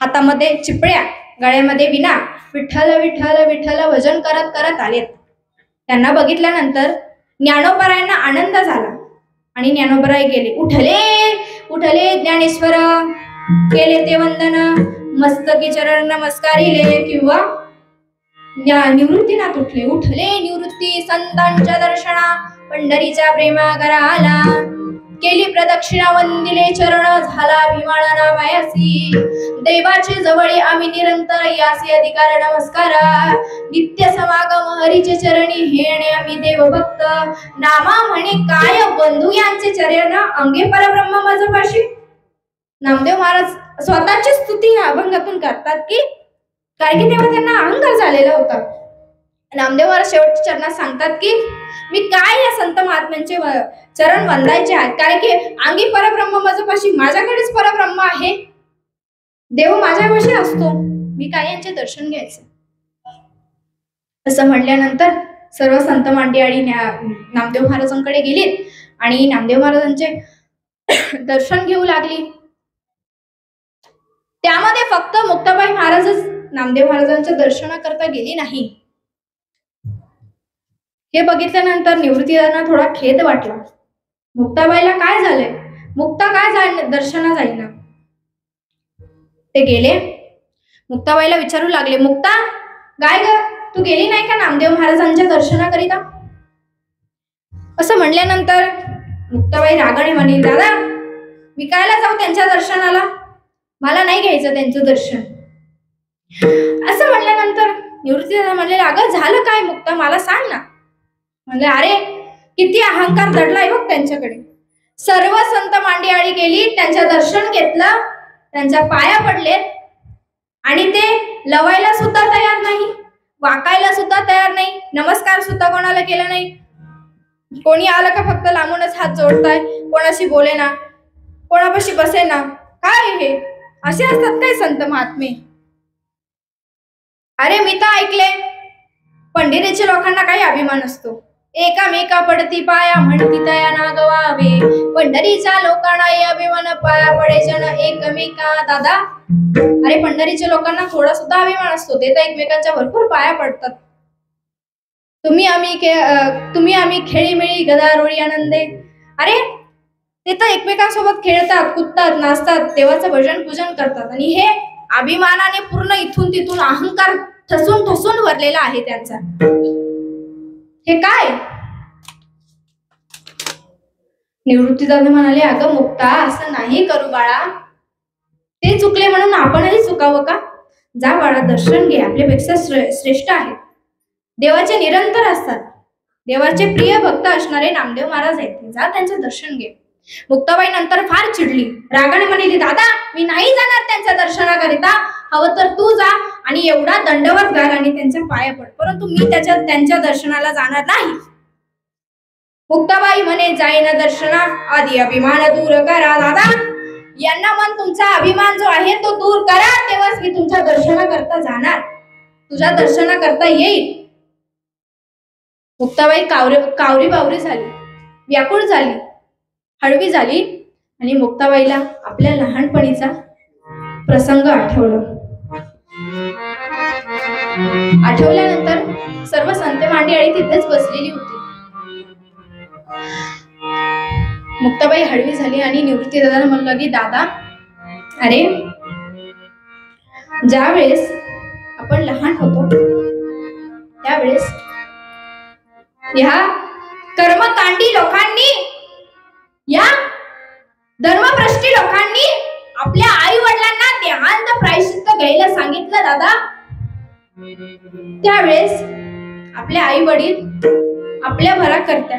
हातामध्ये चिपळ्या, गळ्यामध्ये विणा, विठ्ठल विठ्ठल विठ्ठल भजन करत करत आलेत. त्यांना बघितल्यानंतर ज्ञानोबरायांना आनंद झाला आणि ज्ञानोबराय गेले. उठले उठले ज्ञानेश्वर, केले ते वंदन, मस्तकी चरण नमस्कारिले. किंवा निवृत्तीनाथ उठले. उठले निवृत्ती संतांच्या दर्शना, पंढरीच्या प्रेमाकरा आला. केली प्रदक्षिणा वंदिले चरण, झाला अभिमान नामायासी. देवाचे जवळी आम्ही निरंतर, यासी अधिकार नमस्कारा. नित्य समागम हरीचे चरणी, हेणे आम्ही देवभक्त. नामा म्हणे काय बंधू यांचे चरण, अंगे परब्रह्म माझपाशी. नामदेव महाराज स्वतःची स्तुती अभंगातून करतात की, कारण की तेव्हा त्यांना अहंकार झालेला होता. नामदेव महाराज शेवटच्या चरणात सांगतात की, मी काय या संत महात्म्यांचे चरण वंदायचे आहेत. कारण की अंगी परब्रह्म माझपाशी, माझ्याकडेच परब्रह्म आहे, देव माझ्यापाशी असतो, मी काय यांचे दर्शन घ्यायचे. असं म्हणल्यानंतर सर्व संत मांडियाळी नामदेव महाराजांकडे गेलीत आणि नामदेव महाराजांचे दर्शन घेऊ लागली. त्यामध्ये फक्त मुक्ताबाई महाराजच नामदेव महाराजांच्या दर्शनाकरता गेली नाही. हे बघितल्यानंतर निवृत्तीदारांना थोडा खेद वाटला. मुक्ताबाईला काय झालंय, मुक्ता काय दर्शना जाईना. ते गेले, मुक्ताबाईला विचारू लागले, मुक्ता काय ग, तू गेली नाही का नामदेव महाराजांच्या दर्शनाकरिता. असं म्हणल्यानंतर मुक्ताबाई रागाने म्हणे, दादा मी कायला जाऊ त्यांच्या दर्शनाला, मला नाही घ्यायचं त्यांचं दर्शन. असं म्हणल्यानंतर निवृत्तीदादा म्हणले, अगं झालं काय मुक्ता, मला सांग ना. म्हणले, अरे किती अहंकार दडलाय बघ त्यांच्याकडे. सर्व संत मांडियाळी गेली, त्यांचं दर्शन घेतलं, त्यांच्या पाया पडलेत आणि ते लवायला सुद्धा तयार नाही, वाकायला सुद्धा तयार नाही, नमस्कार सुद्धा कोणाला केला नाही. कोणी आलं का फक्त लांबूनच हात जोडताय, कोणाशी बोले ना, कोणापाशी बसे ना. काय हे असे असतात काय संत महात्मे. अरे मी तर ऐकले पंढरीच्या लोकांना काही अभिमान असतो, एकामेका पडती पाया म्हणती तया ना गवावे. पंढरीच्या लोकांना अभिमान, पाया पडेजन एकमेका. दादा अरे पंढरीच्या लोकांना थोडा सुद्धा अभिमान असतो, ते तर एकमेकांच्या भरपूर पाया पडतात. तुम्ही आम्ही खेळीमेळी गदारोळी आनंदे. अरे ते तर एकमेकांसोबत खेळतात, कुदतात, नाचतात, देवाचं भजन पूजन करतात. आणि हे अभिमानाने पूर्ण इथून तिथून अहंकार ठसून ठसून भरलेला आहे त्यांचा. हे काय. निवृत्तीदादा म्हणाले, अगं मुक्ता असं नाही करू बाळा, ते चुकले म्हणून आपणही चुकावं का. जा बाळा दर्शन घे, आपल्यापेक्षा श्रेष्ठ आहेत, देवाचे निरंतर असतात, देवाचे प्रिय भक्त असणारे नामदेव महाराज आहेत, जा त्यांचं दर्शन घे. मुक्ताबाई नंतर फार चिडली, रागाने म्हणाली, दादा मी नाही जाणार त्यांच्या दर्शनाकरिता, हवं तर तू जा आणि एवढा दंडवत घाल आणि त्यांच्या पाया पड, परंतु मी त्यांच्या दर्शनाला जाणार नाही. मुक्ताबाई म्हणे, जाईन दर्शना आधी अभिमान दूर करा. दादा यांना मन तुमचा अभिमान जो आहे तो दूर करा, तेव्हाच मी तुमच्या दर्शनाकरता जाणार, तुझ्या दर्शनाकरता येईल. मुक्ताबाई कावरी बावरी झाली, व्याकुळ झाली. हळवी झाली आणि मुक्ताबाईला आपल्या लहानपणीचा प्रसंग आठवल्यानंतर सर्व संत मांडियाळी तिथेच बसलेली होती. मुक्ताबाई हळवी झाली आणि निवृत्ती दादाला म्हणलं की दादा, अरे ज्या वेळेस आपण लहान होतो त्यावेळेस ह्या कर्मकांडी लोकांनी, या धर्मभ्रष्टी लोकांनी आपल्या आई वडिलांना देहांत प्रायश्चित्त घ्यायला सांगितलं दादा. त्यावेळेस आपले आई वडील आपल्या भल्याकरिता,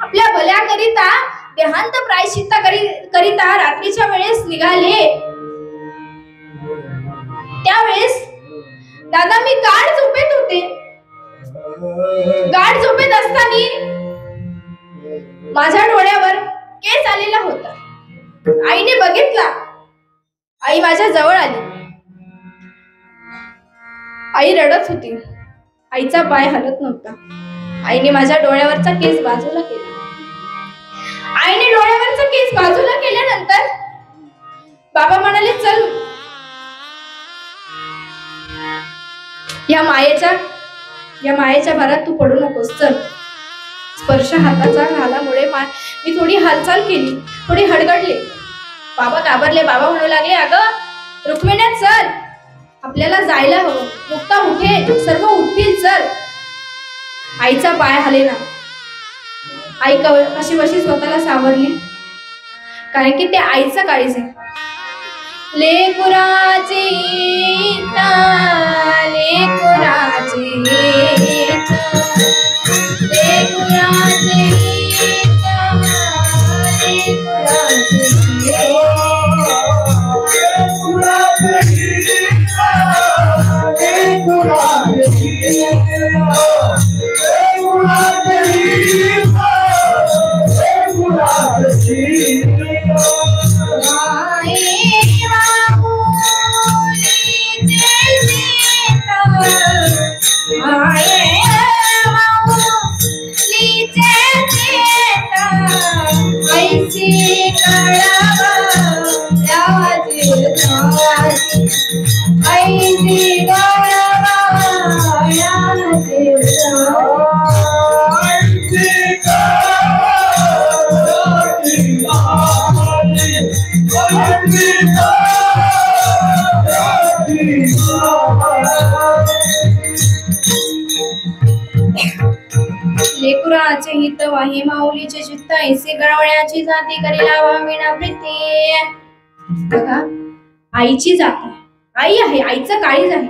आपल्या भल्याकरिता देहांत प्रायश्चित्त करिता रात्रीच्या वेळेस निघाले. त्यावेळेस दादा मी गाढ झोपेत होते. गाढ झोपेत असताना माझ्या डोळ्यावर केस आलेला होता. आईने बघितला. आई माझ्या जवळ आली. आई रडत होती. आईचा पाय हलत नव्हता. आईने माझ्या डोळ्यावरचा केस बाजूला केला. आईने डोळ्यावरचा केस बाजूला केल्यानंतर बाबा म्हणाले, चल या मायेच्या भरात तू पडू नकोस, चल. स्पर्श हाताचा झाल्यामुळे मी थोडी हालचाल केली, थोडी हडगडले. बाबा घाबरले. बाबा म्हणू लागले, अगं रुक्मिण्या चल, आपल्याला जायला हवं. मुक्ता उठेल, सर्व उठतील, चल. आईचा पाय हलेना. आई कशी बशी स्वतःला सावरली, कारण की ते आईचं काळीज आहे. लेकुराची लेकुराचे हित वाही माऊलीचे चित्त ऐसे गळवण्याची जाती करी लावा विना प्रीती. बघा, आईची जात आहे, आई आहे, आईचं काळीज आहे.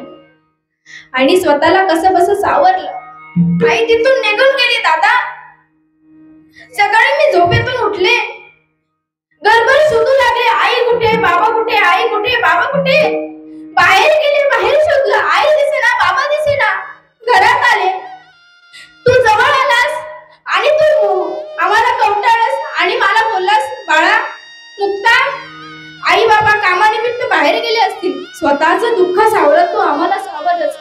आणि स्वतःला कसं बस सावरलं. आई तिथून निघून गेली. दादा सकाळी मी झोपेतून उठले, घरभर शोधू लागले, आई कुठे, बाबा कुठे, आई कुठे, बाबा कुठे. बाहेर गेले, बाहेर शोधलं, आई दिसेना, बाबा दिसेना. घरात आले, तू जवळ आलास आणि तू आम्हाला कवटाळस आणि मला बोललास, बाळा मुक्ता, आई बाबा कामानिमित्त बाहेर गेले असतील, स्वतःचं दुःख सावरत तू आम्हाला सावरलंस.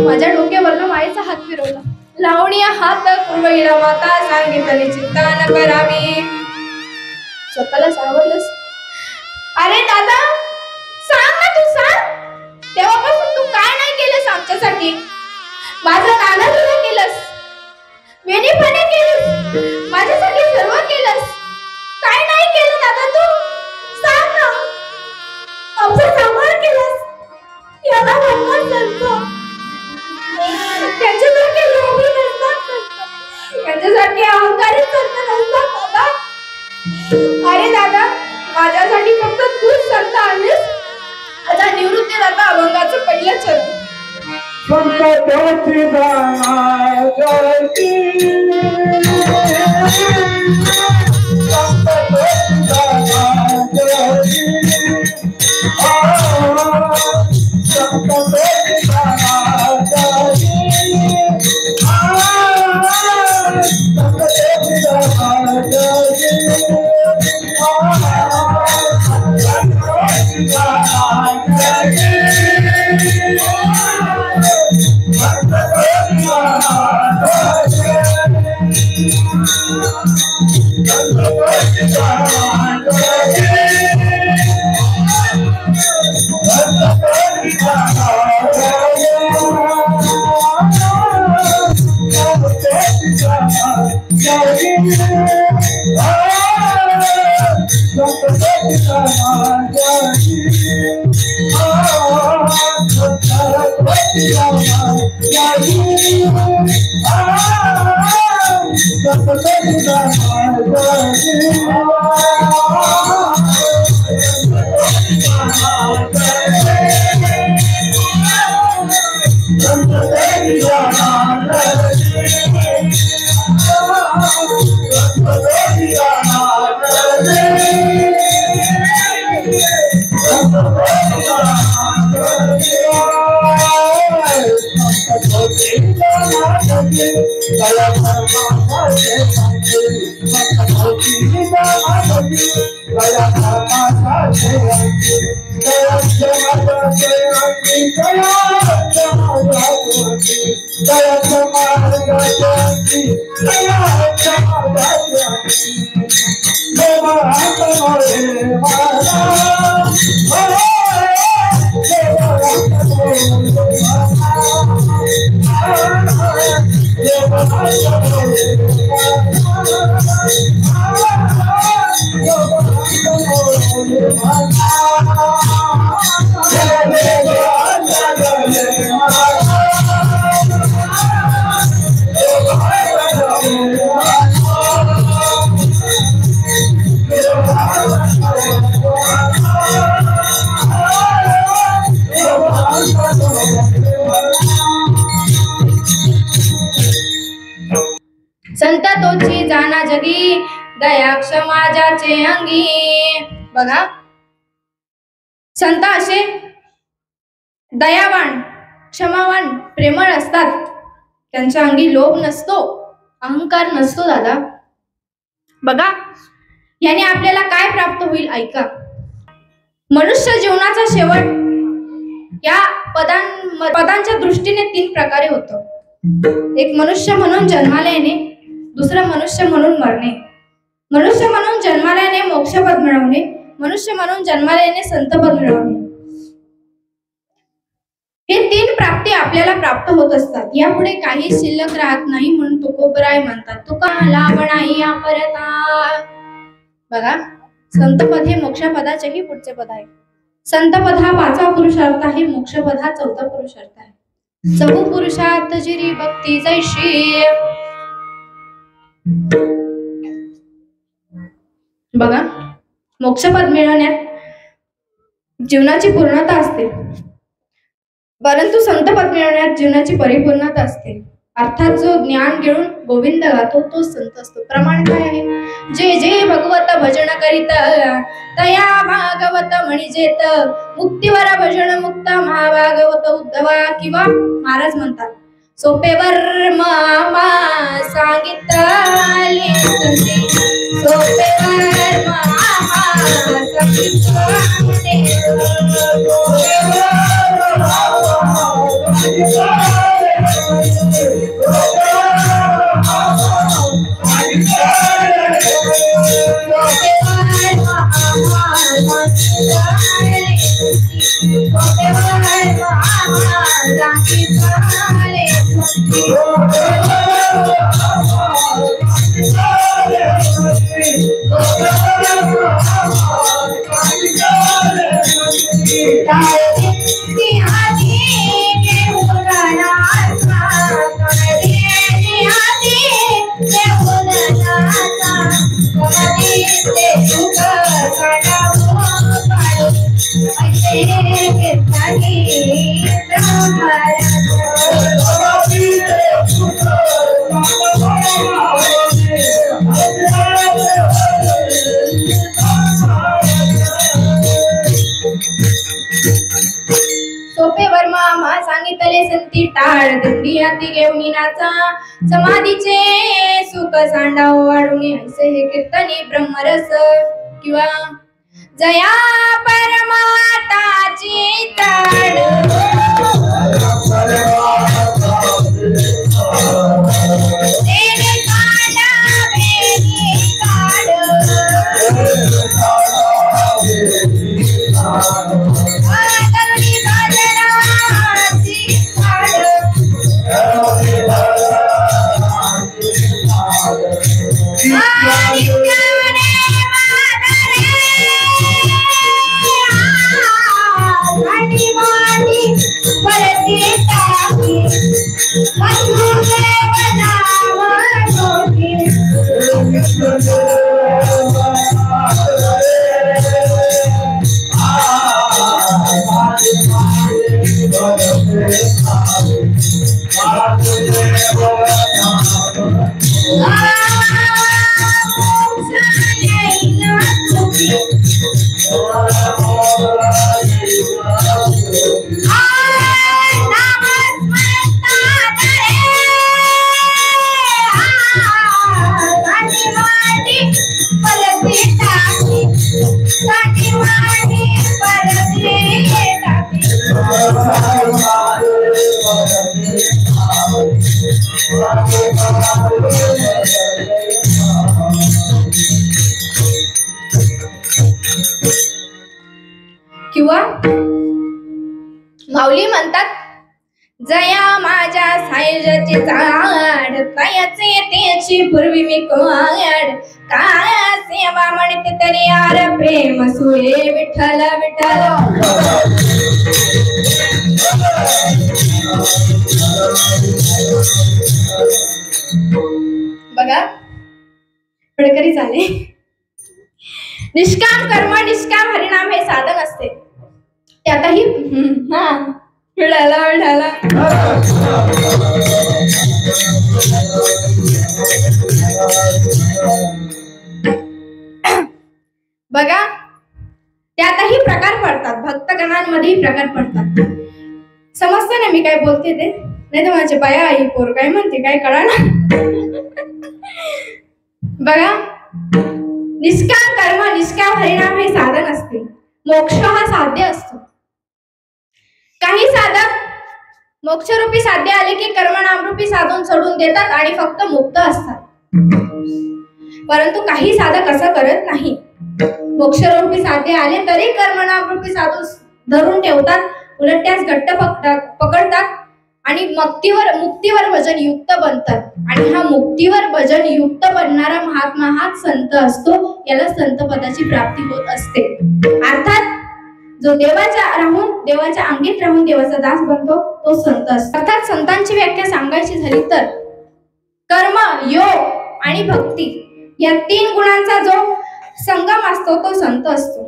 माझ्या डोक्यावरनं मायेचा हात फिरवला. लावणीया हात पूर्वईला माता सांगितले चिंता न करावी. स्वतःला सावरलंस. अरे दादा सांग ना, तू सांग, तेव्हापासून तू काय नाही केलंस आमच्यासाठी. माझं नाना तुला केलंस, वेणीपणे केलंस, माझ्यासाठी सर्व केलंस. काय नाही केलं दादा तू, सांग ना. आमचा सांभाळ केलास, याला भगवान सांगतो. त्यांच्यासारखे लोभी नसतात, त्यांच्यासारखे अहंकारी संत नसतात दादा. अरे दादा माझ्यासाठी फक्त तूच संत आणलीस. आता निवृत्ती दादा अभंगाचं पहिलं चरण. संकटाची जाती संत तोची जाना जगी दया क्षमा ज्याचे अंगी. बघा, संत असे दयावान, क्षमावान, प्रेमळ असतात. त्यांच्या अंगी लोभ नसतो, अहंकार नसतो. दादा बघा, याने आपल्याला काय प्राप्त होईल ऐका. मनुष्य जीवनाचा शेवट या पदांच्या दृष्टीने 3 प्रकारे होतो. एक मनुष्य म्हणून जन्माला येणे, दुसरं मनुष्य म्हणून मरणे, मनुष्य म्हणून जन्माला येणे मोक्षपद मिळवणे, मनुष्य म्हणून जन्माला येणे संतपद मिळवणे. हे 3 प्राप्ती आपल्याला प्राप्त होत असतात. यापुढे काही शिल्लक राहत नाही म्हणून तुकोबराय म्हणतात. तुका लावणाई या परता. बघा, संतपद हे मोक्षपदाचेही पुढचे पद आहे. संतपद हा 5वा पुरुषार्थ आहे, मोक्षपद हा 4था पुरुषार्थ आहे. चहू पुरुषार्थ जिरी भक्ती जैशी. बघा, मोक्षपद मिळवण्यात जीवनाची पूर्णता असते, परंतु संतपद मिळवण्यात जीवनाची परिपूर्णता असते. अर्थात जो ज्ञान घेऊन गोविंद गातो तो संत असतो. प्रमाण काय आहे? जे जे भगवत भजन करीत तया भागवत म्हणजेत मुक्तीवर भजन मुक्त महाभागवत उद्धवा. किंवा महाराज म्हणतात, सोपेवर मामा सांगितले संती, सोपेवर मामा सांगितले. सोपेवर मामा सांगितले संती टाळ दिंडी हाती घेऊन नाचा, समाधीचे सुख सांडाव वाढून ऐसे हे कीर्तनी ब्रह्मरस. किंवा जया परमाताची ताड किंवा माऊली म्हणतात, जया माझ्या सायजाचे झाड कायाचे त्याची पूर्वी मी कोयाड काय सेवा म्हणते तरी यार प्रेम सुळे विठ्ठल विठ्ठल. बघा फडकरी झाले. निष्काम कर्म निष्काम हरिनाम हे साधन असते. त्यातही विठाला विठाला बघा त्यातही प्रकार पडतात. भक्तगणांमध्येही प्रकार पडतात. समजतं ना मी काय बोलते ते? नाही तर माझे बाया आई पोर काय म्हणते काय कळा ना. बघा निष्काम कर्म निष्काम हरिनाम हे साधन असते. मोक्ष हा साध्य असतो. काही साधक मोक्षरूपी साध्य आले की कर्मनामरूपी साधन सोडून देतात आणि फक्त मुक्त असतात. परंतु काही साधक असं करत नाही. मोक्षरूपी साध्य आले तरी कर्मनामरूपी साधन धरून ठेवतात. उलट त्यास घट्ट पकडतात आणि मुक्तीवर भजन युक्त बनतात. आणि हा मुक्तीवर भजन युक्त बनणारा महात्मा हाच संत असतो. याला संत पदाची प्राप्ती होत असते. अर्थात जो देवाच्या अंगीत राहून देवाचा दास बनतो तो संत असतो. अर्थात संतांची व्याख्या सांगायची झाली तर कर्म योग आणि भक्ती या 3 गुणांचा जो संगम असतो तो संत असतो.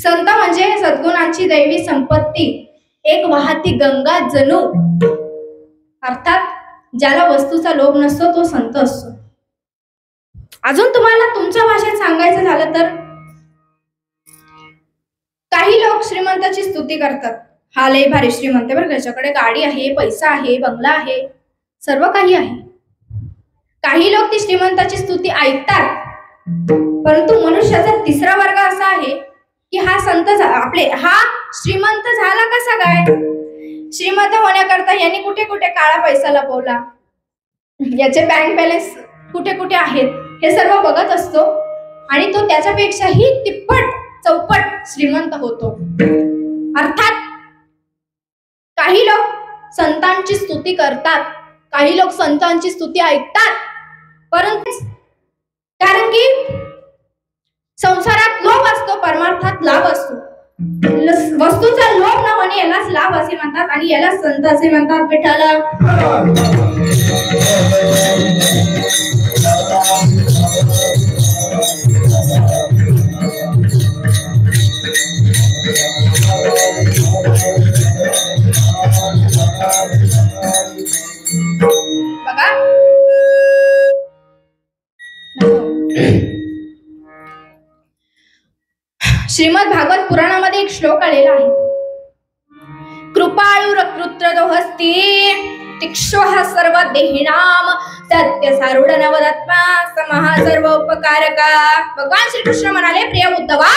संत म्हणजे सद्गुणांची दैवी संपत्ती एक वाहती गंगा जणू. अर्थात ज्याला वस्तूचा लोभ नसतो तो संत असतो. अजून तुम्हाला तुमच्या भाषेत सांगायचं झालं तर काही लोक श्रीमंताची स्तुती करतात. हा लय भारी श्रीमंत बरं, त्याच्याकडे गाडी आहे, पैसा आहे, बंगला आहे, सर्व काही आहे. काही लोक ती श्रीमंताची स्तुती ऐकतात. परंतु मनुष्याचा तिसरा वर्ग असा आहे की हा श्रीमंत झाला कसा काय? श्रीमंत होण्याकरता यांनी कुठे कुठे काळा पैसा लपवला, याचे बँक बॅलन्स कुठे कुठे आहेत हे सर्व बघत असतो आणि तो त्याच्यापेक्षाही तिप्पट चौपट श्रीमंत होतो. अर्थात काही लोक संतांची स्तुती करतात, काही लोक संतांची स्तुती ऐकतात, परंतु कारण की संसारात लोभ असतो, परमार्थात लाभ असतो. वस्तूचा लोभ न होणे यालाच लाभ असे म्हणतात आणि याला संत असे म्हणतात. विठ्ठला बघा श्रीमद भागवत पुराणामध्ये एक श्लोक आलेला आहे. कृपाळुरकृत्रदोहस्ती तिक्षोः सर्व देहिनाम सत्य सारूढ नवदात्मा समहा सर्व उपकारका. भगवान श्रीकृष्ण म्हणाले, प्रिय उद्धवा,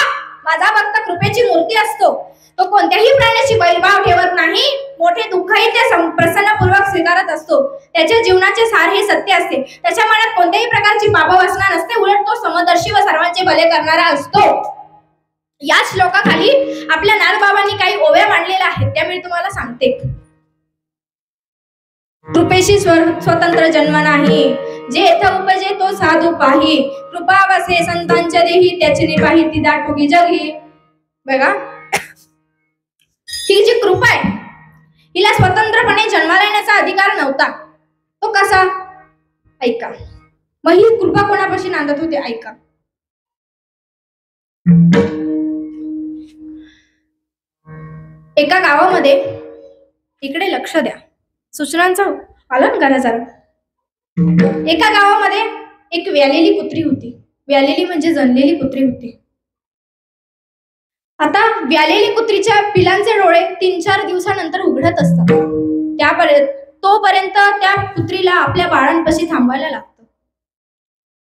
माझा भक्त कृपेची मूर्ती असतो. तो कोणत्याही प्राण्याची वैरभाव ठेवत नाही. मोठे दुःखही ते प्रसन्नपूर्वक स्वीकारत असतो. त्याच्या जीवनाचे सार हे सत्य असते. त्याच्या मनात कोणत्याही प्रकारची पापवासना नसते. उलट तो समदर्शी व सर्वांचे भले करणारा असतो. या श्लोकाखाली आपल्या नाथबाबांनी काही ओव्या मांडलेल्या आहेत, त्या मी तुम्हाला सांगते. कृपेशी स्वतंत्र जन्म नाही, जे येथ उपजे तो साधू पाही. कृपा वसे संतांच्या देही, त्याची निपाही ती दाटुकी जगी. बघा ही जी कृपा आहे हिला स्वतंत्रपणे जन्माला येण्याचा अधिकार नव्हता. तो कसा? ऐका. मग ही कृपा कोणापाशी नांदत होते? ऐका. एका गावामध्ये, इकडे लक्ष द्या, सूचनांचं पालन करा जरा. एका गावामध्ये एक व्यालेली कुत्री होती. व्यालेली म्हणजे जणलेली कुत्री होती. आता व्यालेली कुत्रीच्या पिलांचे डोळे 3-4 दिवसानंतर उघडत असतात. तोपर्यंत त्या कुत्रीला आपल्या बाळांपाशी थांबायला लागतं.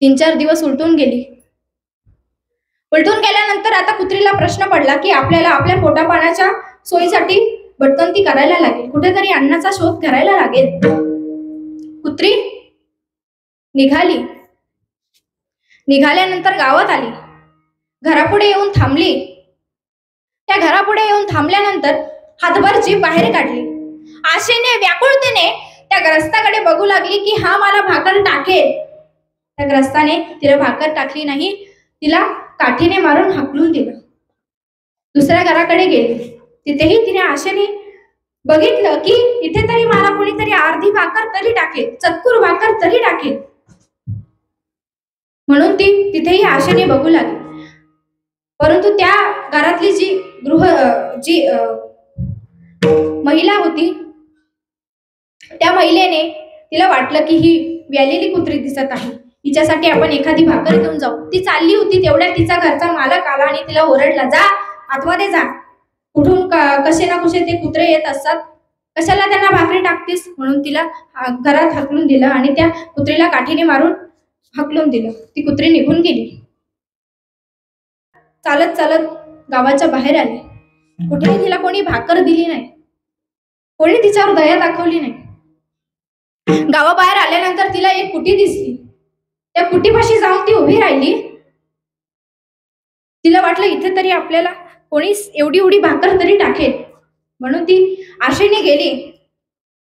3-4 दिवस उलटून गेल्यानंतर आता कुत्रीला प्रश्न पडला की आपल्याला आपल्या पोटापाण्याच्या सोयीसाठी भटकंती करायला लागेल, कुठेतरी अन्नाचा शोध करायला लागेल. कुत्री निघाल्यानंतर गावात आली, घरापुढे येऊन थांबली. त्या घरापुढे येऊन थांबल्यानंतर हातभर जीभ बाहेर काढली. आशेने व्याकुळतेने त्या ग्रस्ताकडे बघू लागली की हा मला भाकर टाकेल. त्या ग्रस्ताने तिला भाकर टाकली नाही, तिला काठीने मारून हाकलून दिलं. दुसऱ्या घराकडे गेली, तिथेही तिने आशेने बघितलं की इथे तरी मला कोणीतरी अर्धी भाकर तरी टाकेल, चतकुर भाकर तरी टाकेल, म्हणून ती तिथेही आशेने बघू लागली. परंतु त्या घरातली जी महिला होती, त्या महिलेने तिला वाटलं की ही व्यालेली कुत्री दिसत आहे, हिच्यासाठी आपण एखादी भाकर घेऊन जाऊ. ती चालली होती तेवढ्या तिचा घरचा मालक आला आणि तिला ओरडला, जा आतमध्ये जा, कुठून कसे ना कसे ते कुत्रे येत असतात, कशाला त्यांना भाकरी टाकतीस, म्हणून तिला घरात हाकलून दिलं आणि त्या कुत्रीला काठीने मारून हाकलून दिलं. ती कुत्री निघून गेली. चालत चालत गावाच्या बाहेर आली. कुठेही तिला कोणी भाकर दिली नाही, कोणी तिच्यावर दया दाखवली नाही. गावाबाहेर आल्यानंतर तिला एक कुटी दिसली. त्या कुटीपाशी जाऊन ती उभी राहिली. तिला वाटलं इथे तरी आपल्याला कोणी एवढी भाकर तरी टाकेल, म्हणून ती आशेने गेली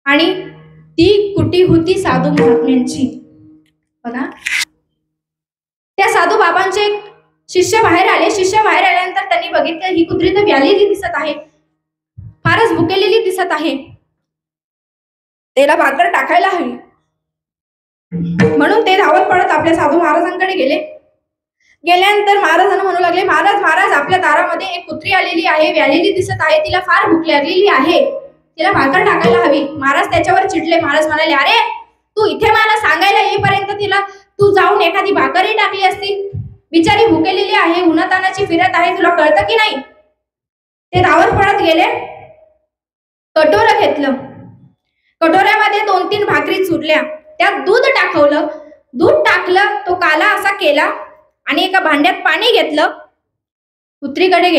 आणि ती कुटी होती साधू महात्म्यांची. बघा, त्या साधू बाबांचे शिष्य बाहेर आले. शिष्य बाहेर आल्यानंतर त्यांनी बघितलं ही कुत्री तर व्यालेली दिसत आहे, फारच भुकेलेली दिसत आहे, त्याला भाकर टाकायला हवी. म्हणून ते धावत पडत आपल्या साधू महाराजांकडे गेल्यानंतर महाराजांना म्हणू लागले, महाराज आपल्या दारामध्ये एक कुत्री आलेली आहे, व्यालेली दिसत आहे, तिला फार भूक लागलेली आहे, तिला भाकर टाकायला हवी. महाराज त्याच्यावर चिडले. महाराज म्हणाले, अरे तू इथे मला सांगायला येईपर्यंत तिला तू जाऊन एखादी भाकरही टाकली असती, बिचारी भुकेलेली आहे, उन्हातानाची फिरत आहे, तुला कळतं की नाही. ते धावत पडत गेले, कटोरं घेतलं, कटोऱ्यामध्ये 2-3 भाकरी चुरल्या, त्यात दूध टाकलं, तो काला असा केला आणि एका भांड्यात पाणी घेतलं, कुत्रीकडे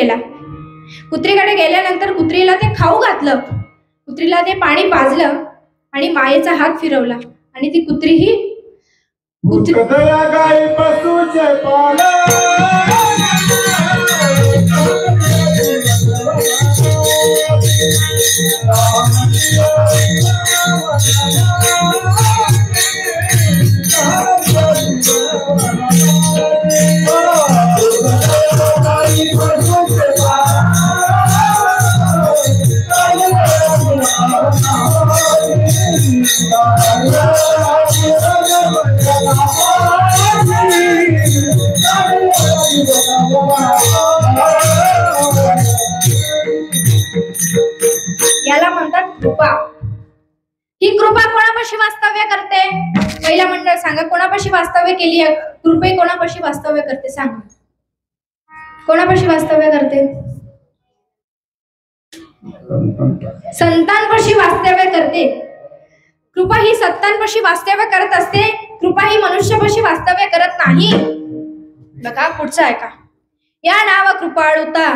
गेल्यानंतर कुत्रीला ते खाऊ घातलं, कुत्रीला ते पाणी पाजलं आणि मायेचा हात फिरवला आणि ती कुत्रीही याला म्हणतात कृपा. ही कृपा कोणापाशी वास्तव्य करते? पहिला मंडळ सांगा, कोणापाशी वास्तव्य केली आहे कृपा? कोणापाशी वास्तव्य करते सांगा, कोणापाशी वास्तव्य करते? संतांपाशी वास्तव्य करते. कृपा ही संतांपाशी वास्तव्य करत असते, कृपा ही मनुष्यापाशी वास्तव्य करत नाही. बघा पुढचं ऐका. या नाव कृपाळुता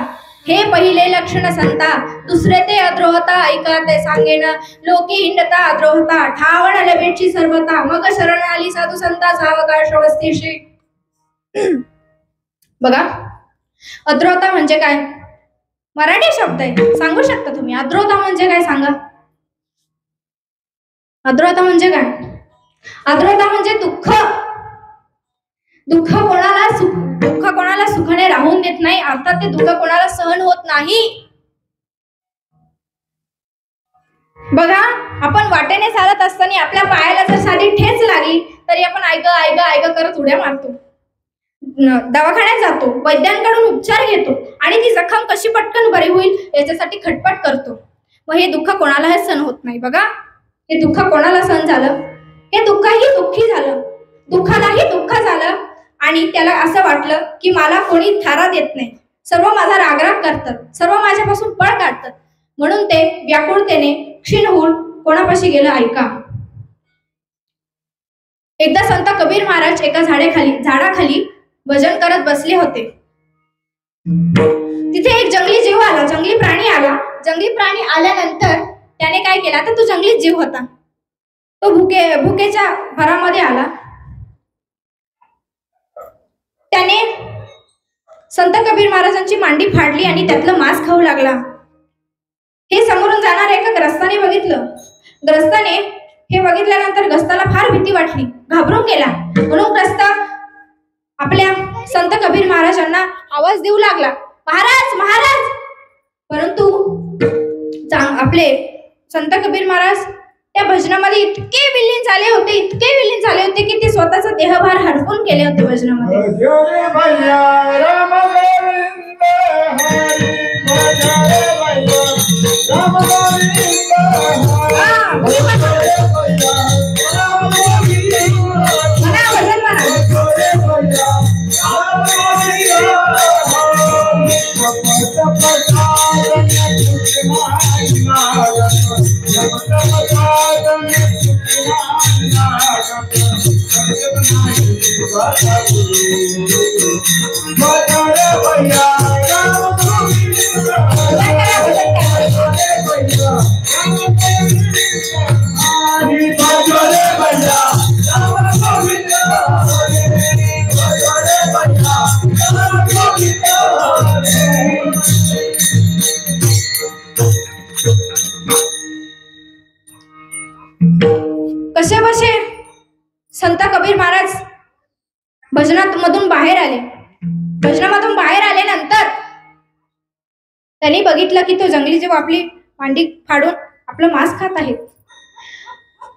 हे पहिले लक्षण संता, दुसरे ते अद्रोहता, ऐका ते सांगेन लोकी हिंडता अद्रोहता, ठावण लवेची सर्वता, मग शरण आली साधू संता सावकाश वस्तीशी. बघा, अद्रोहता म्हणजे काय? मराठी शब्द आहे, सांगू शकता तुम्ही अद्रोहता म्हणजे काय? सांगा, अद्रोहता म्हणजे काय? अद्रोहता म्हणजे दुःख कोणाला सुखाने राहून देत नाही, अर्थात ते दुःख कोणाला सहन होत नाही. बघा, आपण वाटेने चालत असताना आपल्या पायाला जर साधी ठेच लागली तरी आपण ऐक करत उड्या मारतो, दवाखान्यात जातो, वैद्यांकडून उपचार घेतो आणि ती जखम कशी पटकन बरी होईल याच्यासाठी खटपट करतो. मग हे दुःख कोणालाही सहन होत नाही. बघा, हे दुःख कोणाला सहन झालं? हे दुःखही दुःखी झालं, दुःखालाही दुःख झालं आणि त्याला असं वाटलं की मला कोणी थारा देत नाही, सर्व माझा रागराग करतात, सर्व माझ्यापासून पळ काढतात. म्हणून ते व्याकुळतेने क्षीण होऊन कोणापाशी गेलं ऐका. एकदा संत कबीर महाराज एका झाडाखाली भजन करत बसले होते. तिथे एक जंगली जीव आला, जंगली प्राणी आला. जंगली प्राणी आल्यानंतर त्याने काय केलं, आता तो जंगली जीव होता, तो भुकेच्या भरामध्ये आला. त्याने संत कबीर महाराजांची मांडी फाडली आणि त्यातलं मांस खाऊ लागला. हे समोरून जाणार एका ग्रस्ताने बघितलं. ग्रस्ताने हे बघितल्यानंतर ग्रस्ताला फार भीती वाटली, घाबरून गेला. म्हणून ग्रस्त आपल्या संत कबीर महाराजांना आवाज देऊ लागला, महाराज महाराज. परंतु आपले संत कबीर महाराज त्या भजनामध्ये इतके विलीन झाले होते की ते स्वतःचा देहभार हरपून गेले होते भजनामध्ये. कसे बसे संत कबीर महाराज भजनामधून बाहेर आले. भजनामधून बाहेर आल्यानंतर त्यांनी बघितलं की तो जंगली जीव आपली मांडी फाडून आपलं मांस खात आहे.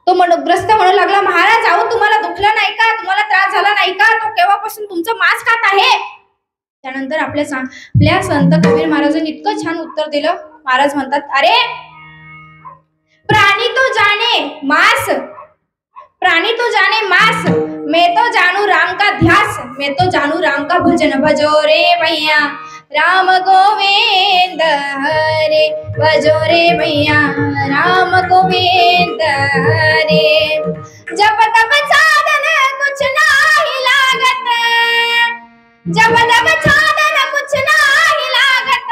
तो ग्रस्त म्हणू लागला, महाराज अहो तुम्हाला दुखलं नाही का, तुम्हाला त्रास झाला नाही का, तो केव्हापासून तुमचं मांस खात आहे. त्यानंतर आपल्या संत कबीर महाराजांनी इतकं छान उत्तर दिलं. महाराज म्हणतात, अरे प्राणी तो जाने मांस, प्राणी तो जाने मांस, मैं तो जानू राम का ध्यास, मैं तो जानू राम का भजन. भजो रे भैया राम गोविंद हरे, भजो रे भैया राम गोविंद हरे. जब तब साधन कुछ नाही लागत, जब तब साधन कुछ नाही लागत,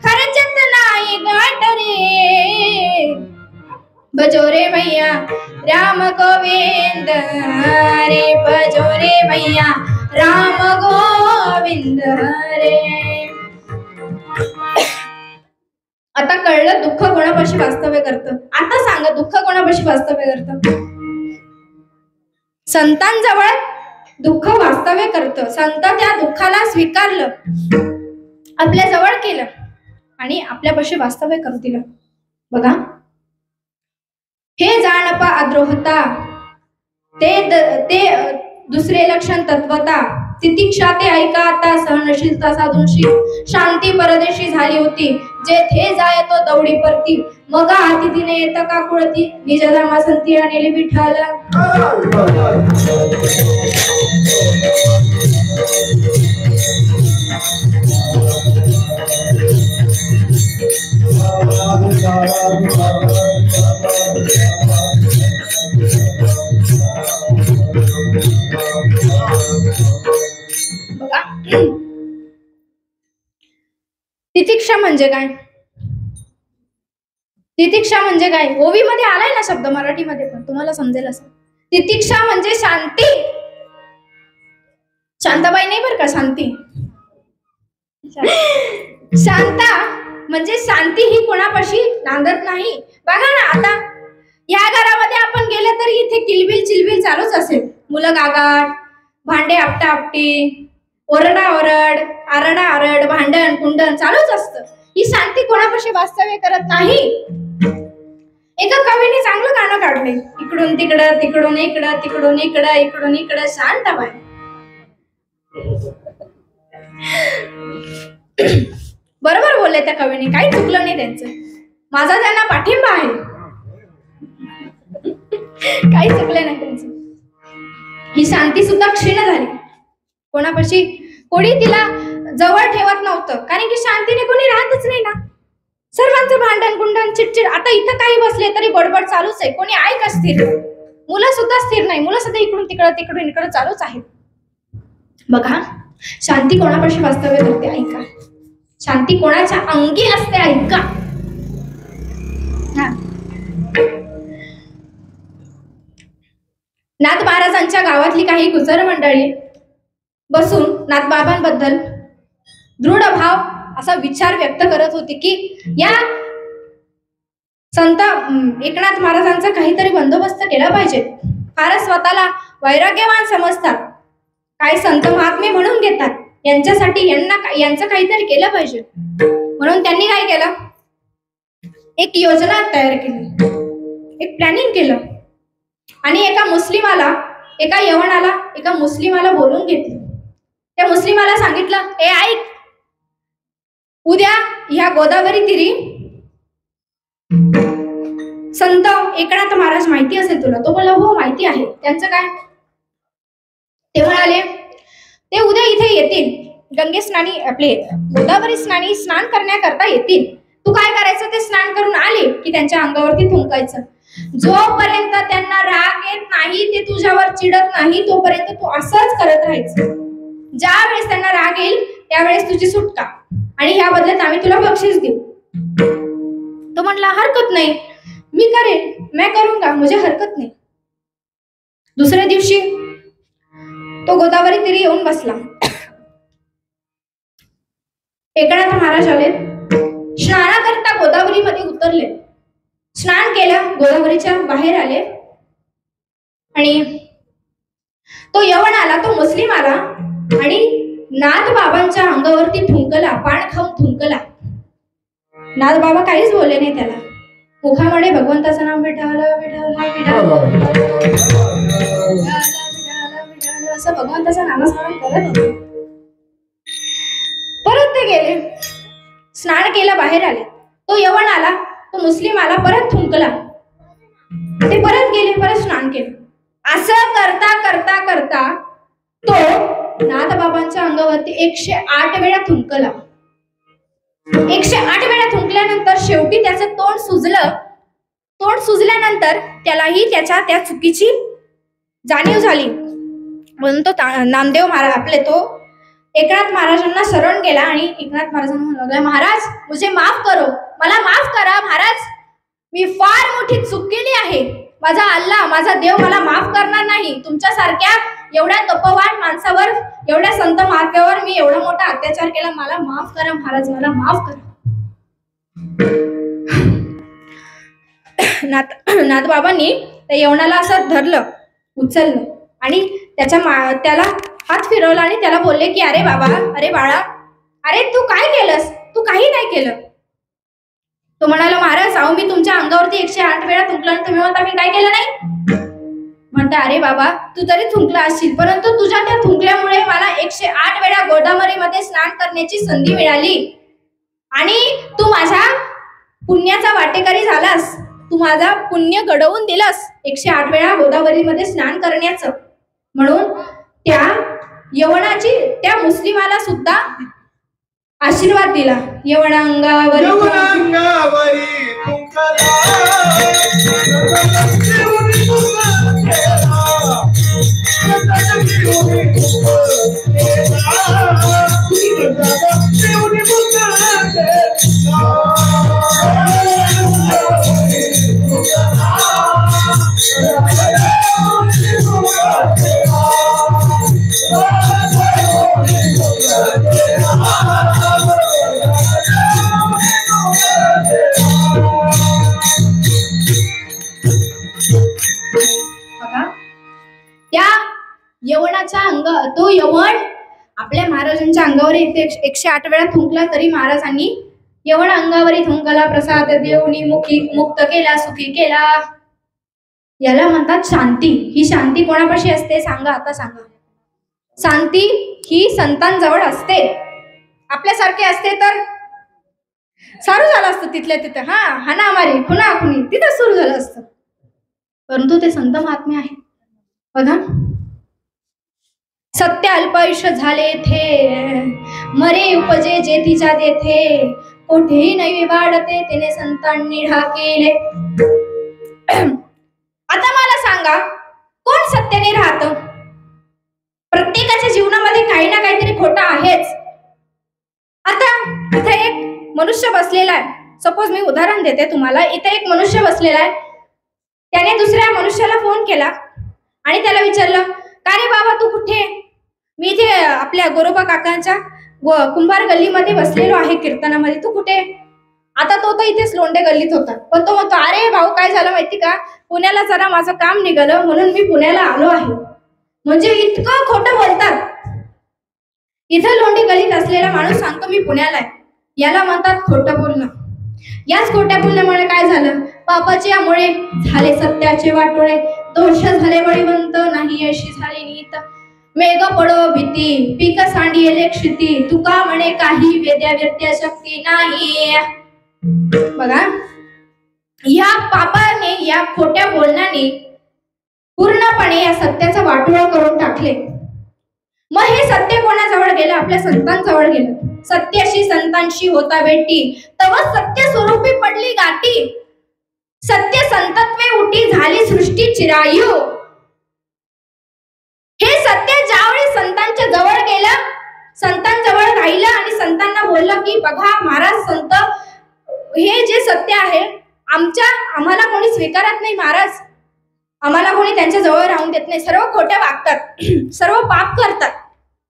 खर्चत नाही गाठ रे. भजो रे भैया राम गोविंद हरे, भजो रे भैया राम गोविंद हरे. आता कळलं दुःख कोणापाशी वास्तव्य करतं. आता सांगा दुःख कोणापाशी वास्तव्य करतं. संतांजवळ दुःख वास्तव्य करतं. संत त्या दुःखाला स्वीकारलं, आपल्या जवळ केलं आणि आपल्यापाशी वास्तव्य करू दिलं. बघा, हे जाणपा अद्रोहता, ते दुसरे लक्षण तत्वता. तितिक्षा ते ऐका आता, सहनशीलता साधूनशील, शांती परदेशी झाली होती. जेथे जाय तो दौडी परती, मग हाती तिने येत का कुळती, निज धर्मा संती आणली विठ्ठल. बघा, तितिक्षा म्हणजे काय? तितिक्षा म्हणजे काय? ओवीमध्ये आलाय ना शब्द, मराठीमध्ये पण तुम्हाला समजेल असं. तितिक्षा म्हणजे शांती. शांताबाई नाही बरं का, शांती. शांता म्हणजे शांती ही कोणापाशी नांदत नाही. बघा ना, आता या घरामध्ये आपण गेले तरी इथे किलबिल चिलबिल चालूच असेल. मुलं गागाट, भांडे आपटा आपटी, ओरडा ओरड, आरडा आरड, भांडण कुंडण चालूच असतं. ही शांती कोणापाशी वास्तव्य करत नाही. एका कवीने चांगलं गाणं काढलंय, इकडून तिकडं, तिकडून इकडं, तिकडून इकडं, इकडून इकडं शांताबाई. बरोबर बोलले त्या कवीने, काही चुकलं नाही त्यांचं. माझा त्यांना पाठिंबा आहे, काही चुकले नाही त्यांचं. ही शांती सुद्धा क्षीण झाली. कोणापाशी कोणी तिला जवळ ठेवत नव्हतं, कारण की शांतीने कोणी राहतच नाही ना. सर्वांचं भांडण गुंडण चिडचिड. आता इथं काही बसले तरी बडबड चालूच आहे. कोणी आहे का स्थिर? मुलं सुद्धा स्थिर नाही. मुलं सुद्धा इकडून तिकडं तिकडून इकडं चालूच आहेत. बघा, शांती कोणापाशी वास्तव्य करते ऐका. शांती कोणाच्या अंगी असते ऐका. नाथ महाराजांच्या गावातली काही गुजर मंडळी बसून नाथबाबांबद्दल दृढ भाव असा विचार व्यक्त करत होते की या संत एकनाथ महाराजांचा काहीतरी बंदोबस्त केला पाहिजे. फारच स्वतःला वैराग्यवान समजतात, काही संत महात्मे म्हणून घेतात, यांच्यासाठी यांचं काहीतरी केलं पाहिजे. म्हणून त्यांनी काय केलं, एक योजना तयार केली, एक प्लॅनिंग केलं आणि एका मुस्लिमाला बोलून घेतलं. त्या मुस्लिमाला सांगितलं, ए ऐक, उद्या ह्या गोदावरी तीरी संत एकनाथ महाराज माहिती असेल तुला? तो बोलला हो माहिती आहे. त्यांचं काय? ते म्हणाले ते उद्या इथे येतील, गंगे स्नानी आपले गोदावरी स्नानी स्नान करण्याकरता येतील. तू काय करायचं, ते स्नान करून आले की त्यांच्या अंगावरती थुंकायचं. जोपर्यंत त्यांना राग येत नाही, ते तुझ्यावर चिडत नाही, तोपर्यंत तू असंच करत राहायचं. ज्या वेळेस त्यांना राग येईल त्यावेळेस तुझी सुटका, आणि ह्या बदल्यात आम्ही तुला बक्षीस देऊ. तो म्हणला हरकत नाही, मी करेन, मैं करूंगा, मुझे हरकत नाही. दुसऱ्या दिवशी तो गोदावरी तीरी येऊन बसला. एकनाथ महाराज आले, स्नानाकरता गोदावरीमध्ये उतरले, स्नान केलं, गोदावरीच्या बाहेर आले आणि तो यवन आला, तो मुस्लिम आला आणि नाथ बाबांच्या अंगावरती थुंकला, पाण खाऊन थुंकला. नाथ बाबा काहीच बोलले नाही त्याला. मुखामध्ये भगवंताचं नाम विठ्ठल विठ्ठल असं भगवंताचं नामस्मरण करत होते. परत ते गेले, स्नान केलं, बाहेर आले. तो यवन आला, तो मुस्लिम आला, परत थुंकला. ते परत गेले, परत स्नान केलं. असं करता करता करता तो नाथ बाबांच्या अंगावरती 108 वेळा थुंकला. 108 वेळा थुंकल्यानंतर शेवटी त्याचं तोंड सुजलं. तोंड सुजल्यानंतर त्यालाही त्याच्या त्या चुकीची जाणीव झाली. म्हणून तो नामदेव महाराज आपले तो एकनाथ महाराजांना शरण गेला आणि एकनाथ महाराजांना म्हणाला, महाराज मुझे माफ करो, मला माफ करा महाराज, मी फार मोठी चूक केली आहे. माझा अल्लाह, माझा देव मला माफ करणार नाही. तुमच्यासारख्या एवढ्या तपवान माणसावर, एवढ्या संत महात्म्यावर मी एवढा मोठा अत्याचार केला, मला माफ करा महाराज, मला माफ करा. नाथ बाबांनी त्या यवनाला असं धरलं, उचललं आणि त्याला हात फिरवला आणि त्याला बोलले की अरे बाबा, अरे बाळा, अरे तू काय केलंस? तू काही नाही केलं. तो म्हणाला, महाराज अहो मी तुमच्या अंगावरती 108 वेळा थुंकलं आणि तुम्ही म्हणता मी काय केलं नाही? म्हणता, अरे बाबा तू तरी थुंकला असशील, परंतु तुझ्या त्या थुंकल्यामुळे मला 108 वेळा गोदावरीमध्ये स्नान करण्याची संधी मिळाली आणि तू माझ्या पुण्याचा वाटेकरी झालास. तू माझा पुण्य घडवून दिलास 108 वेळा गोदावरीमध्ये स्नान करण्याचं. म्हणून त्या यवनाची त्या मुस्लिमाला सुद्धा आशीर्वाद दिला. यवनांगावरी त्या यवनाच्या तो यवन आपल्या महाराजांच्या अंगावर 108 वेळा थुंकला, तरी महाराजांनी यवन अंगावरी थुंकला प्रसाद देऊनी मुक्त केला, सुखी केला. याला म्हणतात शांती. ही शांती कोणापाशी असते सांगा, आता सांगा. शांती ही संतांजवळ असते. आपल्यासारखे असते तर सारू झालं असतं तिथल्या तिथं, हाणामारी खुनाखुनी तिथं सुरू झालं असतं. परंतु ते संत महात्मे आहे बघा. सत्य अल्पायुष्य झाले थे, मरे उपजे जे तिच्या देथे, कोठेही नैवे वाढते तिने संतांनी ढाकेले. आता मला सांगा, कोण सत्याने राहत? प्रत्येकाच्या जीवनामध्ये काही ना काहीतरी खोटं आहेच. आता इथे एक मनुष्य बसलेला आहे, सपोज मी उदाहरण देते तुम्हाला. इथे एक मनुष्य बसलेला आहे, त्याने दुसऱ्या मनुष्याला फोन केला आणि त्याला विचारलं, का रे बाबा तू कुठे? मी इथे आपल्या गोरोबा काकांच्या कुंभार गल्लीमध्ये बसलेलो आहे कीर्तनामध्ये, तू कुठे? आता तो तर इथेच लोंढे गल्लीत होता, पण तो म्हणतो, अरे भाऊ काय झालं माहिती का, पुण्याला जरा माझं काम निघालं म्हणून मी पुण्याला आलो आहे. म्हणजे इतकं खोटं बोलतात. इथं लोंढे गल्लीत असलेला माणूस सांगतो मी पुण्याला आहे, याला म्हणतात खोटं बोलणं. याच खोट्या बोलण्यामुळे काय झालं, पापाचे यामुळे झाले सत्याचे वाटोळे, दोष झाले बळीवंत नाही अशी झाली नीत, मेघ पडो भीती पीक सांडिले क्षिती, तुका म्हणे काही वेद्या व्यत्या शक्ती नाही. बघा, या पापाने, या खोट्या बोलण्याने पूर्णपणे या सत्याचा वाटोळा करून टाकले. मग हे सत्य कोणाजवळ गेलं? आपल्या संतांजवळ गेलं. सत्याशी संतांशी होता भेटी, तव सत्य स्वरूपी पडली गाठी, सत्य संतत्वे उठी झाली सृष्टी चिरायू. हे सत्य ज्यावेळी संतांच्या जवळ गेलं, संतांजवळ राहिलं आणि संतांना बोललं की बघा महाराज, संत हे जे सत्य आहे आम्हाला कोणी स्वीकारत नाही महाराज, आम्हाला कोणी त्यांच्या जवळ राहून देत नाही, सर्व खोट्या वागतात, सर्व पाप करतात,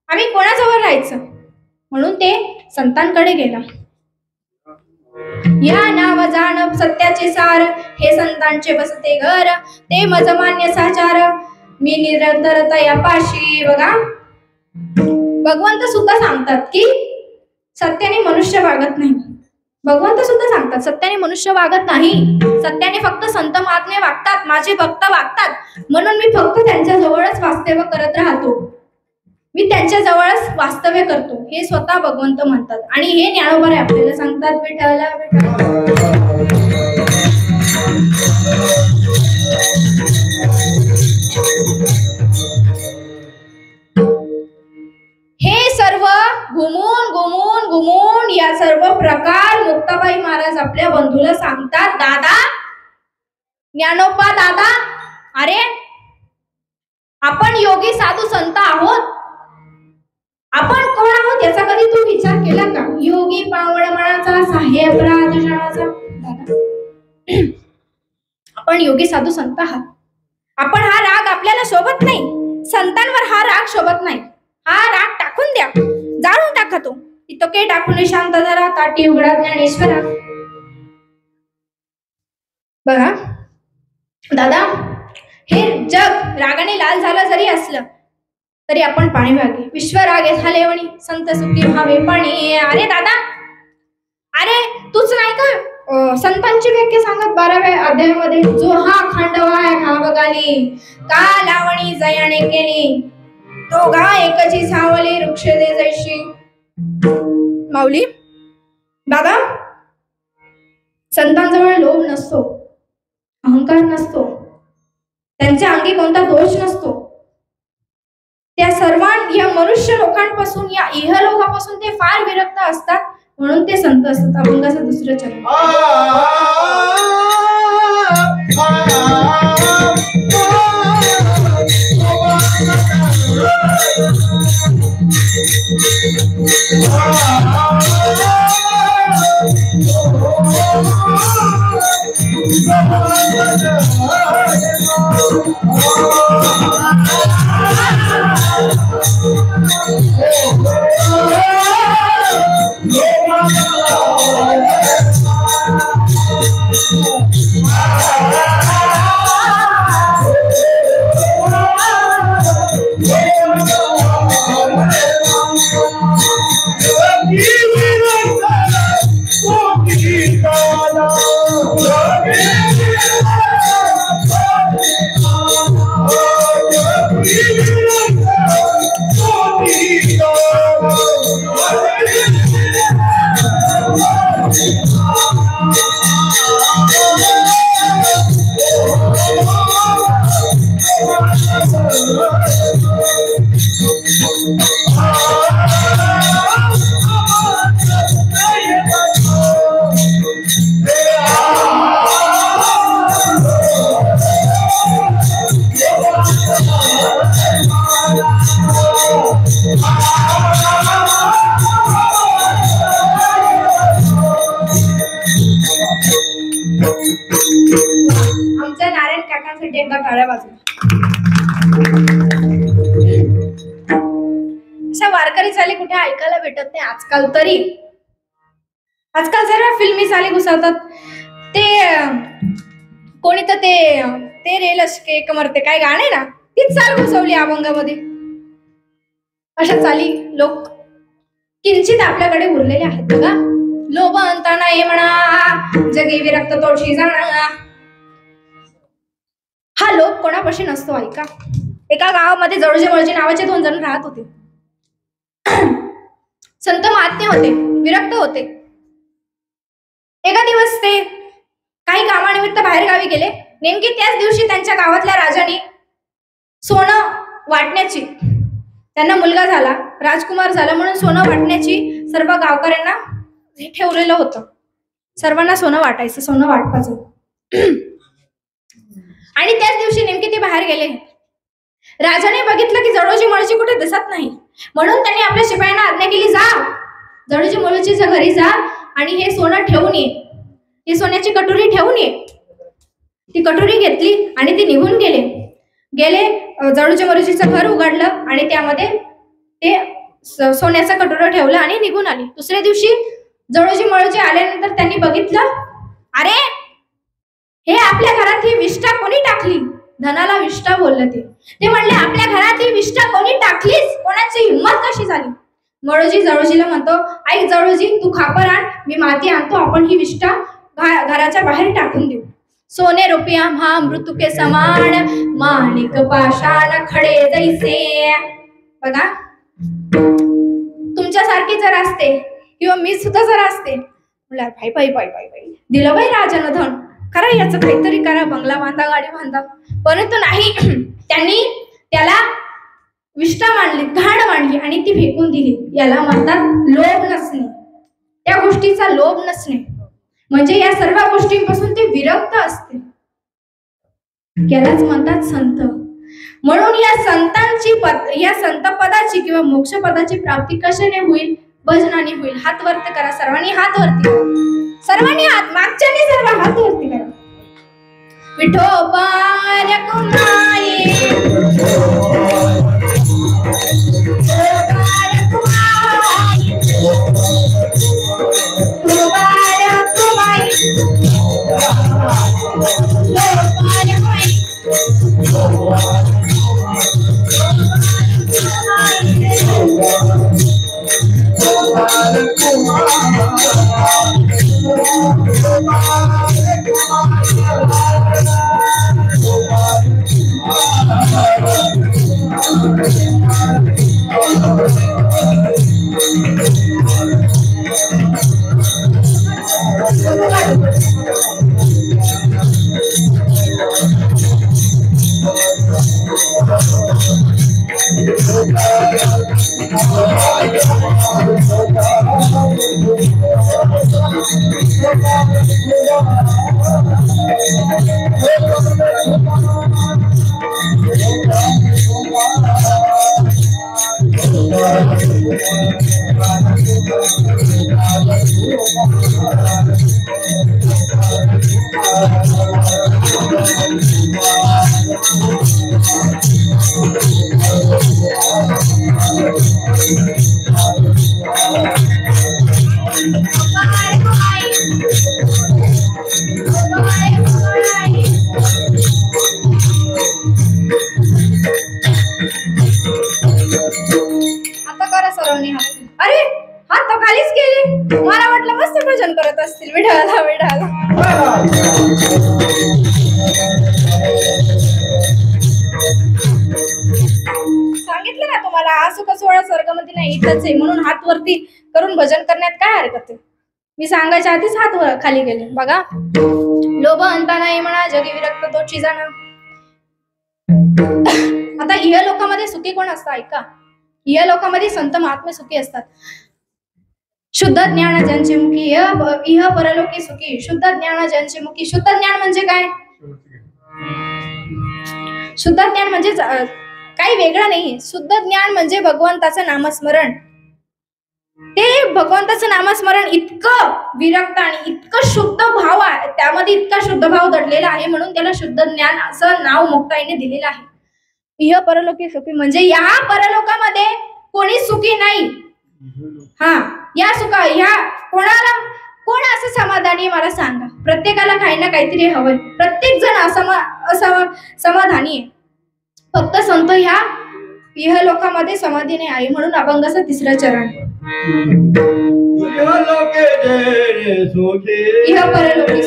आम्ही कोणाजवळ राहायचं? म्हणून ते संतांकडे गेला. या नाव जाण सत्याचे सार, हे संतांचे बसते घर, ते मज मान्य साचार, मी निरंतरता या पाशी. बघा, भगवंत सुद्धा सांगतात की सत्याने मनुष्य वागत नाही. भगवंत सुद्धा सांगतात सत्याने मनुष्य वागत नाही, सत्याने फक्त संत महात्मे वागतात, माझे भक्त वागतात, म्हणून मी फक्त त्यांच्या जवळच वास्तव्य करत राहतो, मी त्यांच्या जवळच वास्तव्य करतो, हे स्वतः भगवंत म्हणतात. आणि हे ज्ञानोबा आपल्याला सांगतात, विठ्ठला विठ्ठला. हे सर्व घुमून घुमून घुमून या सर्व प्रकार मुक्ताबाई महाराज आपल्या बंधूला सांगतात, दादा, ज्ञानोबा दादा, अरे आपण योगी साधू संत आहोत, आपण कोण आहोत याचा कधी तू विचार केला का? योगी पावड मनाचा साहेब राजजनाचा. आपण योगी साधू संत आहात. आपण हा राग आपल्याला शोभत नाही, संतांवर हा राग शोभत नाही, हा राग टाकून द्या, जाळून टाका तो. तिथं के टाकून शांत जरा ताटी उघडा ज्ञानेश्वरा. बघा दादा, हे जग रागाने लाल झालं जरी असलं तरी आपण पाणी वागे, विश्व रागे झाले वणी संत सुखी व्हावे पाणी. अरे दादा, अरे तूच नाही का संतांची व्याख्या सांगत 12व्या अध्यायामध्ये, जो हा खांडवाय हा बगाली, का लावणी जयाने केली, तो गा एकची सावली वृक्ष दे जैशी. माऊली दादा, संतांजवळ लोभ नसतो, अहंकार नसतो, त्यांच्या अंगी कोणता दोष नसतो. त्या या मनुष्य लोकांपासून, या इहलोकापासून ते फार विरक्त असतात, म्हणून ते संत असतात. अभंगाचं दुसरं चरण. माझ्यासाठी एकदा टाळ्या वाजवा. अशा वारकरी चाली कुठे ऐकायला भेटत नाही आजकाल. तरी आजकाल सर्व फिल्मी चाली घुसवतात. ते कोणी तर ते रे लष्के कमरते काय गाणे ना, तीच चाल घुसवली अभंगामध्ये. अशा चाली लोक किंचित आपल्याकडे उरलेले आहेत बघा. लोभ अंता नाही म्हणा, जगे विरक्त तोडशी जाणा. हा लोभ कोणापाशी नसतो ऐका. एका गावामध्ये जवळचे मळजी नावाचे 2 जण राहत होते. संत महात्मे होते, विरक्त होते. एका दिवस ते काही कामानिमित्त बाहेर गावी गेले. नेमकी त्याच दिवशी त्यांच्या गावातल्या राजाने सोनं वाटण्याची, त्यांना मुलगा झाला, राजकुमार झाला म्हणून सोनं वाटण्याची सर्व गावकऱ्यांना ठेवलेलं होतं. सर्वांना सोनं वाटायचं, सोनं वाटपाचं. आणि त्याच दिवशी नेमके ते बाहेर गेले. राजाने बघितलं की जवळची मळची कुठे दिसत नाही, म्हणून त्यांनी आपल्या शिपायांना आज्ञा केली, जा जवळची मळचीच्या घरी जा आणि हे सोनं ठेवून ये, ही सोन्याची कटोरी ठेवून ये. ती कटोरी घेतली आणि ती निघून गेले. जवळच्या मळचीचं घर उघडलं आणि त्यामध्ये ते सोन्याचं कटोरं ठेवलं आणि निघून आली. दुसऱ्या दिवशी जवळची मळची आल्यानंतर त्यांनी बघितलं, अरे हे आपल्या घरात ही विष्ठा कोणी टाकली. धनाला विष्ठा बोललं ते म्हणले, आपल्या घरात ही विष्ठा कोणी टाकलीस, कोणाची हिंमत कशी झाली. मळोजी जवळजीला म्हणतो, ऐक जवळजी, तू खापर आण, मी माती आणतो, आपण ही विष्ठा घराच्या बाहेर टाकून देऊ. सोने रुपया म्हा मृत्यू के समान, माणिक पाषाण खडे जैसे. बघा, तुमच्यासारखी जर असते किंवा मी सुद्धा जर असते, म्हणलं भाई भाई भाई भाई भाई दिलं बाई राजानं धन, करा याचं काहीतरी करा, बंगला बांधा, गाडी बांधा. परंतु नाही, त्यांनी त्याला विष्ठा मांडली, घाण मांडली आणि ती फेकून दिली. याला म्हणतात लोभ नसणे, त्या गोष्टीचा लोभ नसणे. म्हणजे या सर्व गोष्टींपासून ते विरक्त असते, यालाच म्हणतात संत. म्हणून या संत पदाची किंवा मोक्ष पदाची प्राप्ती कशाने होईल, भजनाने होईल. हात वरती करा, सर्वांनी हात वरती, सर्वांनी हात, मागच्याने सर्व हात वरती करा. विठोबा रखुमाई, आता करा सर्वांनी हात. अरे हात तर खालीच केले, मला वाटलं मस्त भजन करत असतील. विठाला विठाला. सांगितलं ना तुम्हाला, आसुक सोहळा स्वर्गामध्ये नाही, इथंच आहे. म्हणून हात वरती करून भजन करण्यात काय हरकत आहे. मी सांगायच्या आधीच हात वर खाली गेले. बघा, लोभ अंता नाही म्हणा, जगी विरक्त तोची जाणं. आता इह लोकांमध्ये सुखी कोण असतं ऐका. इह लोकांमध्ये संत महात्मे सुखी असतात. शुद्ध ज्ञान ज्यांचे मुखी, इह परलोकी सुखी. शुद्ध ज्ञान ज्यांचे मुखी. शुद्ध ज्ञान म्हणजे काय? शुद्ध ज्ञान म्हणजे काही वेगळं नाही. शुद्ध ज्ञान म्हणजे भगवंताचं नामस्मरण. ते भगवंताचं नामस्मरण इतकं विरक्त आणि इतकं शुद्ध भाव आहे, त्यामध्ये इतका शुद्ध भाव दडलेला आहे, म्हणून त्याला शुद्ध ज्ञान असं नाव मुक्ताईने दिलेलं आहे. इह परलोकी सुखी म्हणजे या परलोकामध्ये कोणी सुखी नाही. या सुखा या कोणाला कोण असं समाधानी मला सांगा. प्रत्येकाला काही ना काहीतरी हवंय. प्रत्येक जण समाधानी आहे. फक्त संत ह्या इह लोकामध्ये समाधी आहे. म्हणून अभंगाचं तिसरं चरण इह परलोकी सुखी इह परलोकी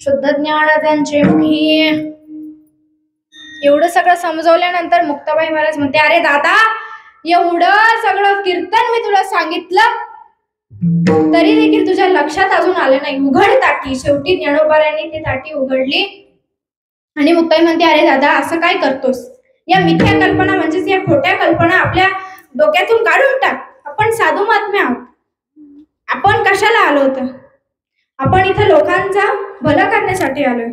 शुद्ध ज्ञान त्यांचे मुखी. एवढं सगळं समजवल्यानंतर मुक्ताबाई महाराज म्हणते, अरे दादा, एवढं सगळं कीर्तन मी तुला सांगितलं तरी देखील तुझ्या लक्षात अजून आलं नाही. उघड ताटी. शेवटी ज्ञानोबारांनी ती ताटी उघडली आणि मुक्ताई म्हणते, अरे दादा, असं काय करतोस? या मिथ्या कल्पना म्हणजेच या खोट्या कल्पना आपल्या डोक्यातून काढून टाक. आपण साधू महात्मे आहोत. आपण कशाला आलो होतो? आपण इथं लोकांचा भला करण्यासाठी आलोय.